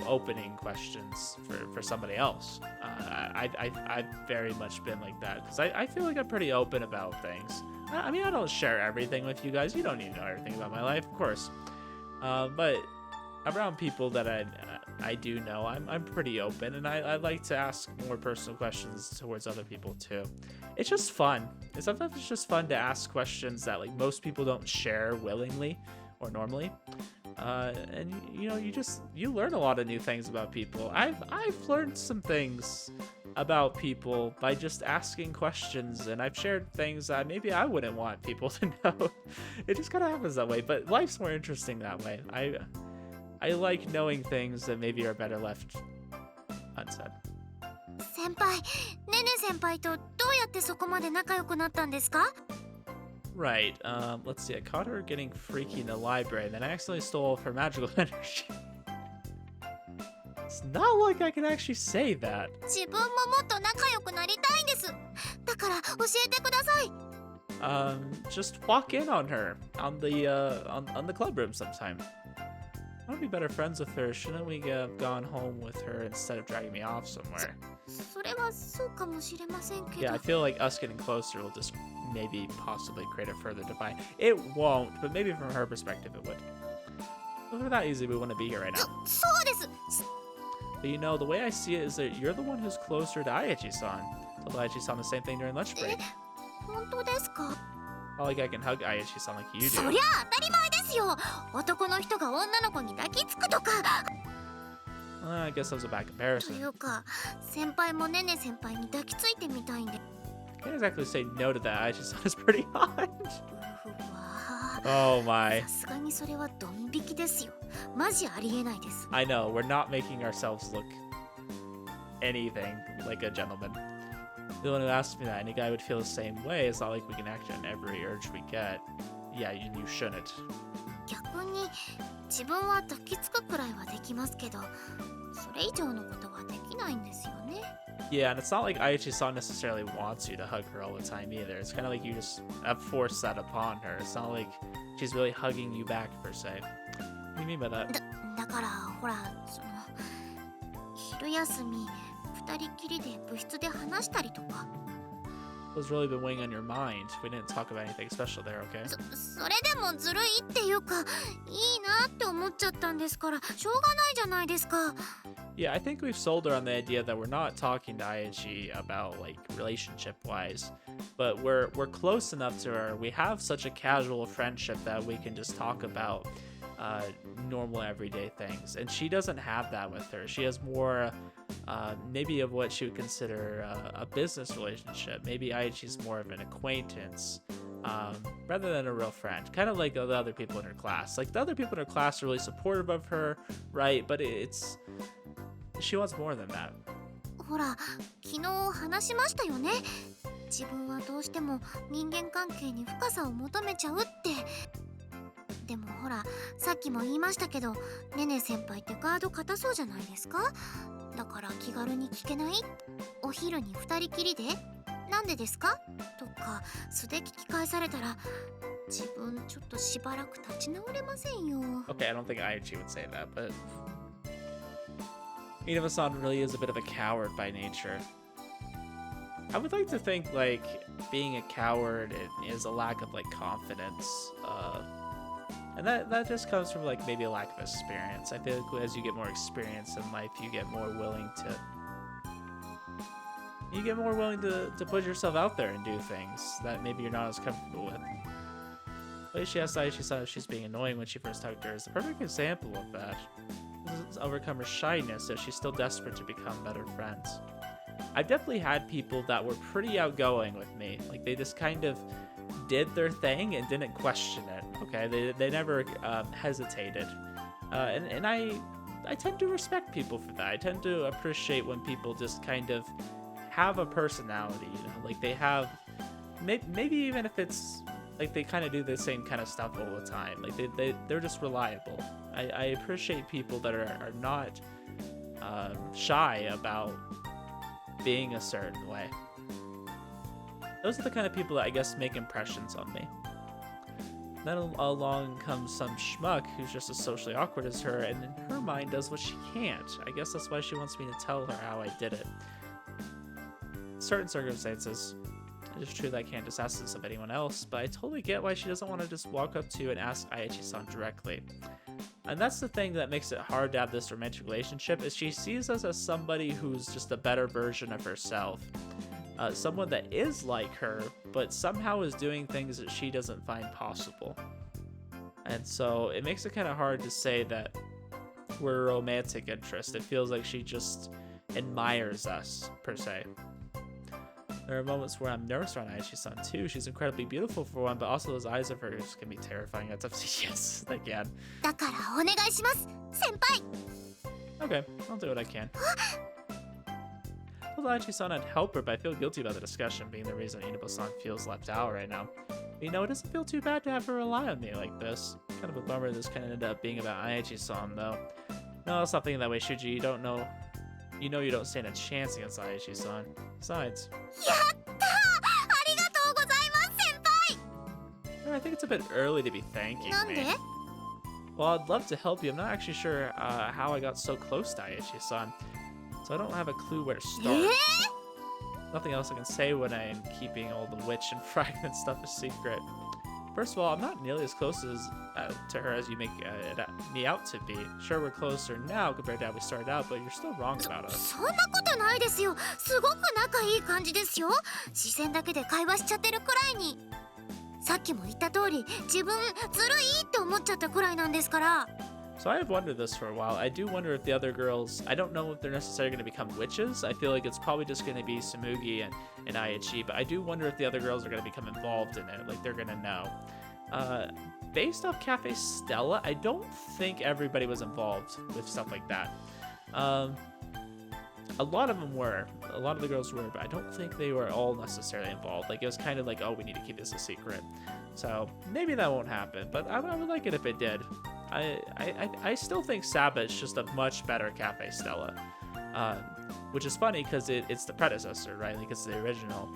opening questions for somebody else. I've very much been like that because I feel like I'm pretty open about things. I mean, I don't share everything with you guys. You don't need to know everything about my life, of course. But around people that I do know, I'm pretty open, and I like to ask more personal questions towards other people too. It's just fun. Sometimes it's just fun to ask questions that like most people don't share willingly or normally. And you learn a lot of new things about people. I've learned some things about people by just asking questions, and I've shared things that maybe I wouldn't want people to know. It just kind of happens that way, but life's more interesting that way. I like knowing things that maybe are better left unsaid. 先輩、ねね先輩とどうやってそこまで仲良くなったんですか？ Right, let's see, I caught her getting freaky in the library, and then I accidentally stole her magical energy. It's not like I can actually say that. 自分ももっと仲良くなりたいんです。だから教えてください。Just walk in on her on the club room sometime. I want to be better friends with her. Shouldn't we have gone home with her instead of dragging me off somewhere? それはそうかもしれませんけど。 Yeah, I feel like us getting closer will just maybe possibly create a further divide. It won't, but maybe from her perspective it would. If it were that easy, we wouldn't be here right now. そうです。 But you know, the way I see it is that you're the one who's closer to Ayachi-san. Told Ayachi-san the same thing during lunch break. 本当ですか？ Not like I can hug Ayachi-san like you そ do. りゃ当たり前ですよ。男の人が女の子に抱きつくとか。 I guess that was a bad と comparison. いうか、先輩もねね先輩に抱きついてみたいんで。 Can't exactly say no to that. Ayachi-san is pretty hot. うわ Oh my. さすがにそれはドン引きですよ。マジありえないです。 I know, we're not making ourselves look anything like a gentleman. The one who asked me that, any guy would feel the same way. It's not like we can act on every urge we get. Yeah, you shouldn't. 逆に自分は抱きつくくらいはできますけど、それ以上のことはできないんですよね。 Yeah, and it's not like Ayachi-san necessarily wants you to hug her all the time either. It's kind of like you just have forced that upon her. It's not like she's really hugging you back per se. What do you mean by that? だからほら、その昼休み二人きりで部室で話したりとか。 What's really been weighing on your mind? We didn't talk about anything special there, okay? それでもずるいっていうか、いいなって思っちゃったんですから、しょうがないじゃないですか。 Yeah, I think we've sold her on the idea that we're not talking to Ayachi about like relationship-wise, but we're close enough to her. We have such a casual friendship that we can just talk about normal everyday things, and she doesn't have that with her. She has more maybe of what she would consider a business relationship. Maybe Ayachi's more of an acquaintance rather than a real friend, kind of like the other people in her class. Like the other people in her class are really supportive of her, right? But it's she wants more than that. ほら、昨日話しましたよね。自分はどうしても人間関係に深さを求めちゃうって。でもほら、さっきも言いましたけど、ねね先輩ってガード硬そうじゃないですか。だから気軽に聞けない？お昼に二人きりで？なんでですか？とか素で聞き返されたら、自分ちょっとしばらく立ち直れませんよ。 Okay, I don't think Ayachi would say that, but Inaba-san really is a bit of a coward by nature. I would like to think like being a coward is a lack of like confidence, and that just comes from like maybe a lack of experience. I feel like as you get more experience in life, you get more willing to put yourself out there and do things that maybe you're not as comfortable with. But she asked Aichi-san if she's being annoying when she first hugged her is the perfect example of that. This has overcome her shyness, so she's still desperate to become better friends. I've definitely had people that were pretty outgoing with me. Like they just kind of did their thing and didn't question it. Okay, they never hesitated, and I tend to respect people for that. I tend to appreciate when people just kind of have a personality. You know, like they have maybe even if it's like they kind of do the same kind of stuff all the time. Like they're just reliable. I appreciate people that are not shy about being a certain way. Those are the kind of people that I guess make impressions on me. Then along comes some schmuck who's just as socially awkward as her, and in her mind does what she can't. I guess that's why she wants me to tell her how I did it. Certain circumstances, it's true that I can't just ask this of anyone else, but I totally get why she doesn't want to just walk up to and ask Ayachi-san directly. And that's the thing that makes it hard to have this romantic relationship, is she sees us as somebody who's just a better version of herself. Someone that is like her, but somehow is doing things that she doesn't find possible. And so it makes it kind of hard to say that we're a romantic interest. It feels like she just admires us, per se. There are moments where I'm nervous around Aichi-san too. She's incredibly beautiful for one, but also those eyes of hers can be terrifying at times. Yes, they can. だからお願いします、先輩。 Okay, I'll do what I can. Well, Aichi-san, I'd help her, but I feel guilty about the discussion being the reason Inaba-san feels left out right now. You know, it doesn't feel too bad to have her rely on me like this. Kind of a bummer this kind of ended up being about Aichi-san, though. No, stop thinking that way, Shuji. You don't know. You know you don't stand a chance against Aichi-san. Besides, やったー、ありがとうございます先輩。 I think it's a bit early to be thanking なんで？ me. Well, I'd love to help you. I'm not actually sure how I got so close to Aichi-san, so I don't have a clue where to start. nothing else I can say when I am keeping all the witch and fragment stuff a secret. First of all, I'm not nearly as close to her as you make me out to be. Sure, we're closer now compared to how we started out, but you're still wrong about us. そんなことないですよ。すごく仲いい感じですよ。視線だけで会話しちゃってるくらいに。さっきも言った通り、自分ずるいって思っちゃったくらいなんですから。So I have wondered this for a while. I do wonder if the other girls, I don't know if they're necessarily going to become witches. I feel like it's probably just going to be Tsumugi and Aichi, but I do wonder if the other girls are going to become involved in it, like they're going to know. Based off Cafe Stella, I don't think everybody was involved with stuff like that. A lot of them were. A lot of the girls were, but I don't think they were all necessarily involved. Like, it was kind of like, oh, we need to keep this a secret. So maybe that won't happen, but I would like it if it did. I still think Sabbat's just a much better Cafe Stella, which is funny because it's the predecessor, right? Like, it's the original.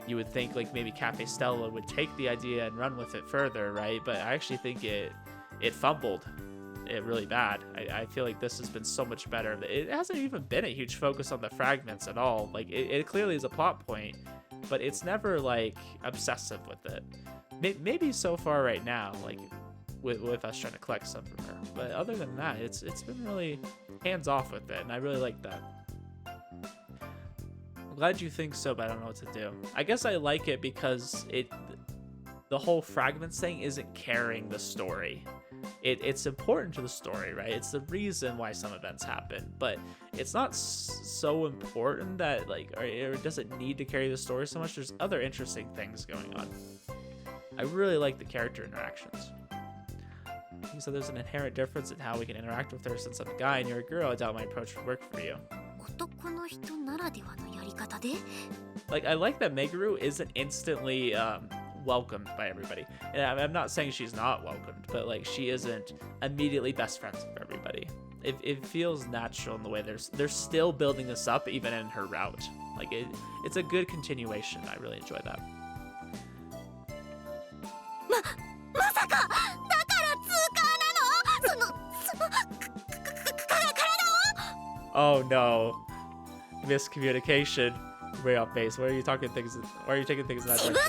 You would think like maybe Cafe Stella would take the idea and run with it further, right? But I actually think it fumbled it really bad. I feel like this has been so much better. It hasn't even been a huge focus on the fragments at all. Like, it clearly is a plot point, but it's never like obsessive with it. Maybe so far right now, like with us trying to collect some from her, but other than that, it's been really hands off with it, and I really like that. I'm glad you think so, but I don't know what to do. I guess I like it because the whole fragments thing isn't carrying the story. It's important to the story, right? It's the reason why some events happen, but it's not so important that like, or it doesn't need to carry the story so much. There's other interesting things going on. I really like the character interactions. You said there's an inherent difference in how we can interact with her. Since I'm a guy and you're a girl, I doubt my approach would work for you. 男の人ならではのやり方で Like, I like that Meguru isn't instantly welcomed by everybody. And I'm not saying she's not welcomed, but like, she isn't immediately best friends with everybody. It feels natural in the way they're still building this up even in her route. Like, it's a good continuation. I really enjoy that. まさかだから通過なの体を Oh no. Miscommunication. Way off base. Why are you taking things in that 自分が direction? 悪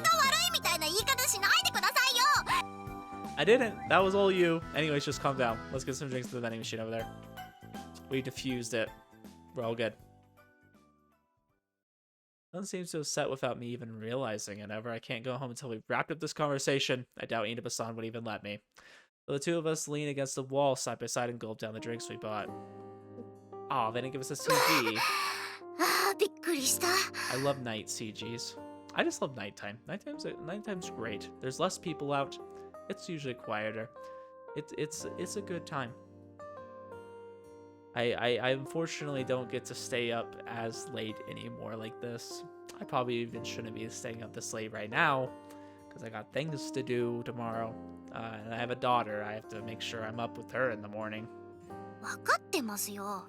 いみたいな言い方しないでくださいよ I didn't. That was all you. Anyways, just calm down. Let's get some drinks to the vending machine over there. We diffused it. We're all good. No one seems to have set without me even realizing it ever. I can't go home until we've wrapped up this conversation. I doubt Inabasan would even let me. So the two of us lean against the wall side by side and gulp down the drinks we bought. Aw, they didn't give us a CG. あーびっくりした I love night CGs. I just love nighttime. Nighttime's great. There's less people out. It's usually quieter. It's a good time. I unfortunately don't get to stay up as late anymore like this. I probably even shouldn't be staying up this late right now because I got things to do tomorrow. And I have a daughter. I have to make sure I'm up with her in the morning. 分かってますよ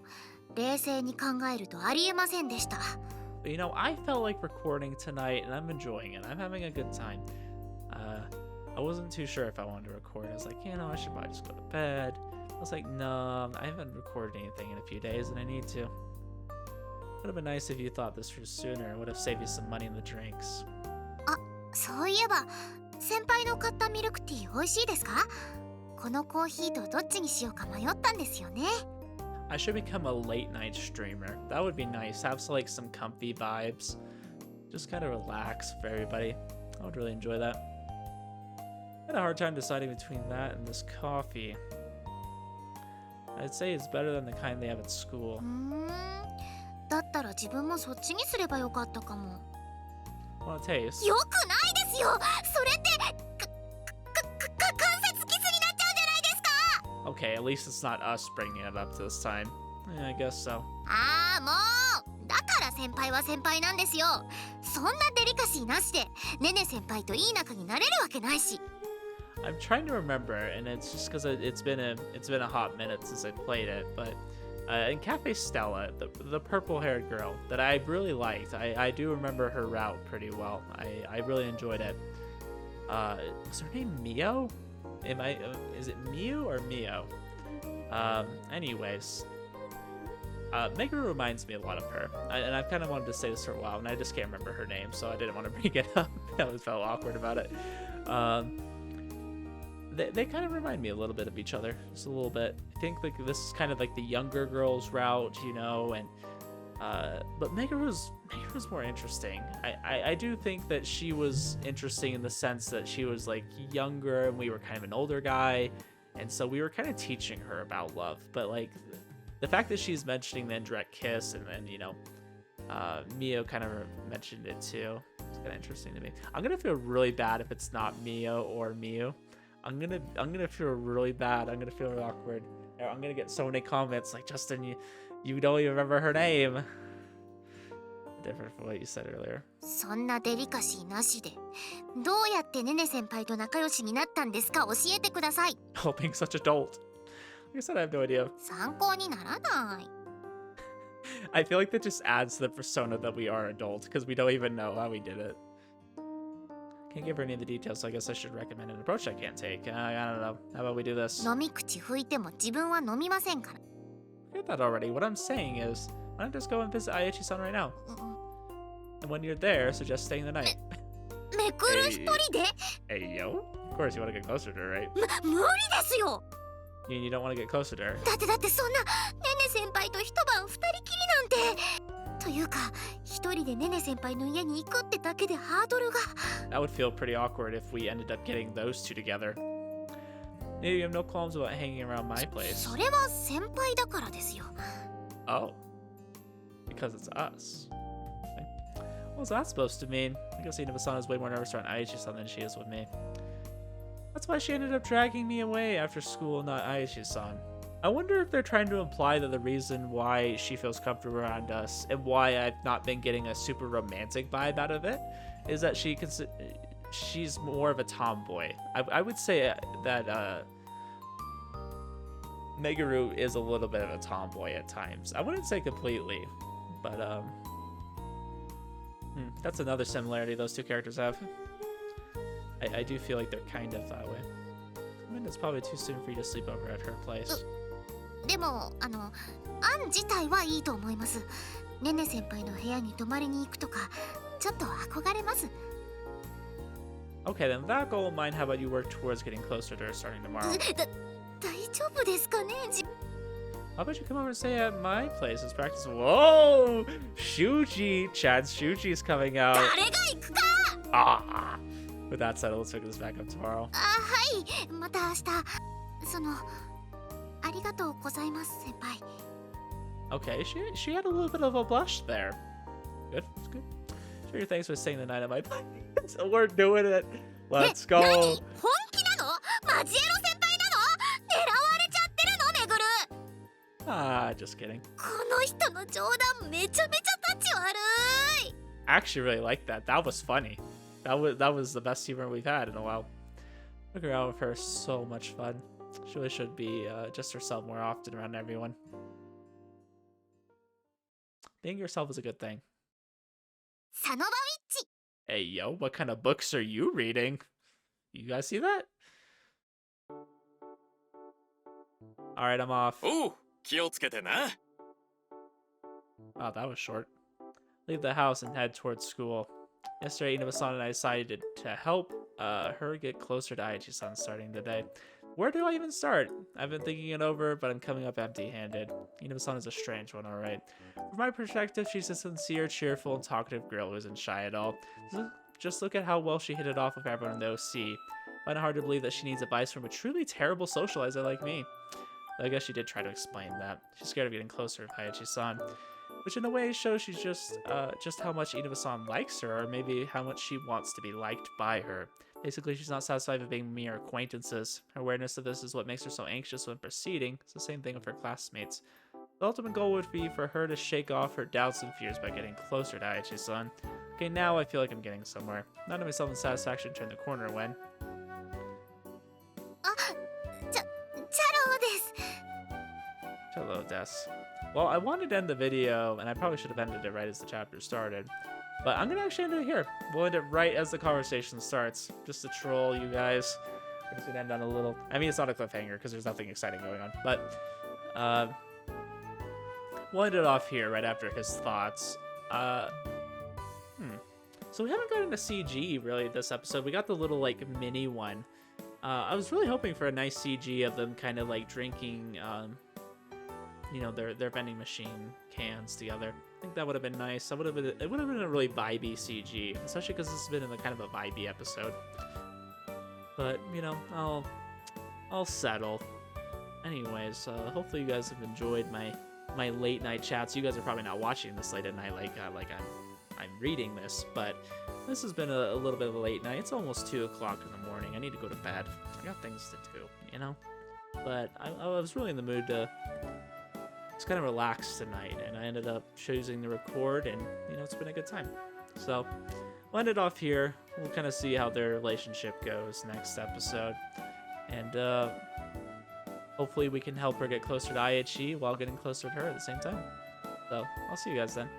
冷静に考えるとありえませんでした But, you know, I felt like recording tonight and I'm enjoying it. I'm having a good time. I wasn't too sure if I wanted to record. I was like, you know, I should probably just go to bed. I was like, no, I haven't recorded anything in a few days and I need to. Would have been nice if you thought this through sooner. It would have saved you some money in the drinks. そういえば先輩の買ったミルクティー美味しいですかこのコーヒーとどっちにしようか迷ったんですよね I should become a late night streamer. That would be nice. Have like some comfy vibes. Just kind of relax for everybody. I would really enjoy that. I had a hard time deciding between that and this coffee. I'd say it's better than the kind they have at school. だったら自分もそっちにすればよかったかも Want to taste? よくないですよそれって関節キスになっちゃうじゃないですか Okay, at least it's not us bringing it up this time. Yeah, I guess so. ああもうだから先輩は先輩なんですよそんなデリカシーなしでねね先輩といい仲になれるわけないし I'm trying to remember, and it's just because it's been a hot minute since I played it. But in Cafe Stella, the purple-haired girl that I really liked, I do remember her route pretty well. I really enjoyed it. Is her name Mio? Is it Miu or Mio? Anyways, Meguru reminds me a lot of her, and I've kind of wanted to say this for a while, and I just can't remember her name, so I didn't want to bring it up. I always felt awkward about it. They kind of remind me a little bit of each other, just a little bit. I think like this is kind of like the younger girl's route, you know, and but Meguru's more interesting. I do think that she was interesting in the sense that she was like younger and we were kind of an older guy, and so we were kind of teaching her about love. But like the fact that she's mentioning the indirect kiss, and then, you know, Mio kind of mentioned it too. It's kind of interesting to me. I'm gonna feel really bad if it's not Mio or Miu. I'm gonna feel really bad. I'm gonna feel really awkward. I'm gonna get so many comments like, Justin, you don't even remember her name. Different from what you said earlier. そんなデリカシーなしでどうやってネネ先輩と仲良しになったんですか？教えてください。 Oh, being such adult. Like I said, I have no idea. 参考にならない。 I feel like that just adds to the persona that we are adult, because we don't even know how we did it. Can't give her any of the details, so I guess I should recommend an approach I can't take. I don't know. How about we do this? 飲み口吹いても自分は飲みませんから。 I get that already. What I'm saying is, why don't I just go and visit Aichi-san right now? And when you're there, suggest staying the night. めくる一人で Hey, yo. Of course, you want to get closer to her, right? 無理ですよ。 You don't want to get closer to her. だってそんなネネ先輩と一晩二人きりなんて。というか一人でネネ先輩の家に行くってだけでハードルが。 That would feel pretty awkward if we ended up getting those two together. Maybe you have no qualms about hanging around my place. それは先輩だからですよ。 Oh. Because it's us. Okay. What's that supposed to mean? I guess Inaba-san is way more nervous around Aichi-san than she is with me. That's why she ended up dragging me away after school, not Aichi-san. I wonder if they're trying to imply that the reason why she feels comfortable around us and why I've not been getting a super romantic vibe out of it is that she's more of a tomboy. I would say that Meguru is a little bit of a tomboy at times. I wouldn't say completely, but that's another similarity those two characters have. I do feel like they're kind of that way. I mean, it's probably too soon for you to sleep over at her place. でも案自体はいいと思います。ネネ先輩の部屋に泊まりに行くとかちょっと憧れます。 Okay, then with that goal in mind, how about you work towards getting closer to her starting tomorrow? 大丈夫ですかね。 How about you come over and stay at my place? Let's practice. Whoa! Shuji! Chad's Shuji's coming out. 誰が行くか。 Ah! With that said, let's pick this back up tomorrow. はい、また明日。ありがとうございます先輩。 Okay, she had a little bit of a blush there. Good, it's good. Sure, thanks for staying the night at my place. We're doing it. Let's go. 何？本気なの？マジエロ先輩なの？狙われちゃってるのめぐる。 Ah, just kidding. この人の冗談めちゃめちゃタチ悪い。 I actually really liked that. That was funny. That was the best humor we've had in a while. Looking around with her is so much fun. She really should be just herself more often around everyone. Being yourself is a good thing. サノバウィッチ。 Hey, yo, what kind of books are you reading? You guys see that? Alright, I'm off. Oh, 気をつけてな。 Wow, that was short. Leave the house and head towards school. Yesterday, Inaba-san and I decided to help her get closer to Aichi-san starting today. Where do I even start? I've been thinking it over, but I'm coming up empty-handed. Inaba-san is a strange one, alright. From my perspective, she's a sincere, cheerful, and talkative girl who isn't shy at all. Just look at how well she hit it off with everyone in the OC. I find it hard to believe that she needs advice from a truly terrible socializer like me. Though I guess she did try to explain that. She's scared of getting closer with Aichi-san. Which in a way shows she's just how much Inaba-san likes her, or maybe how much she wants to be liked by her. Basically, she's not satisfied with being mere acquaintances. Her awareness of this is what makes her so anxious when proceeding. It's the same thing with her classmates. The ultimate goal would be for her to shake off her doubts and fears by getting closer to Aichi-san. Okay, now I feel like I'm getting somewhere. Not myself in satisfaction turned the corner when... チャロです。 Hello, Des. Well, I wanted to end the video, and I probably should have ended it right as the chapter started. But I'm gonna actually end it here. We'll end it right as the conversation starts. Just to troll you guys. We're just gonna end on a little... I mean, it's not a cliffhanger, because there's nothing exciting going on. But, we'll end it off here right after his thoughts. So we haven't gotten a CG really this episode. We got the little like mini one. I was really hoping for a nice CG of them kind of like drinking, you know, their vending machine cans together. I think that would have been nice. It would have been a really vibey CG, especially because this has been in a kind of a vibey episode. But you know, I'll settle. Anyways, hopefully you guys have enjoyed my late night chats. You guys are probably not watching this late at night like I'm reading this, but this has been a little bit of a late night. It's almost 2 o'clock in the morning. I need to go to bed. I got things to do, you know? But I was really in the mood to just kind of relax tonight, and I ended up choosing to record, and, you know, it's been a good time. So, we'll end it off here. We'll kind of see how their relationship goes next episode. And, hopefully we can help her get closer to IHE while getting closer to her at the same time. So, I'll see you guys then.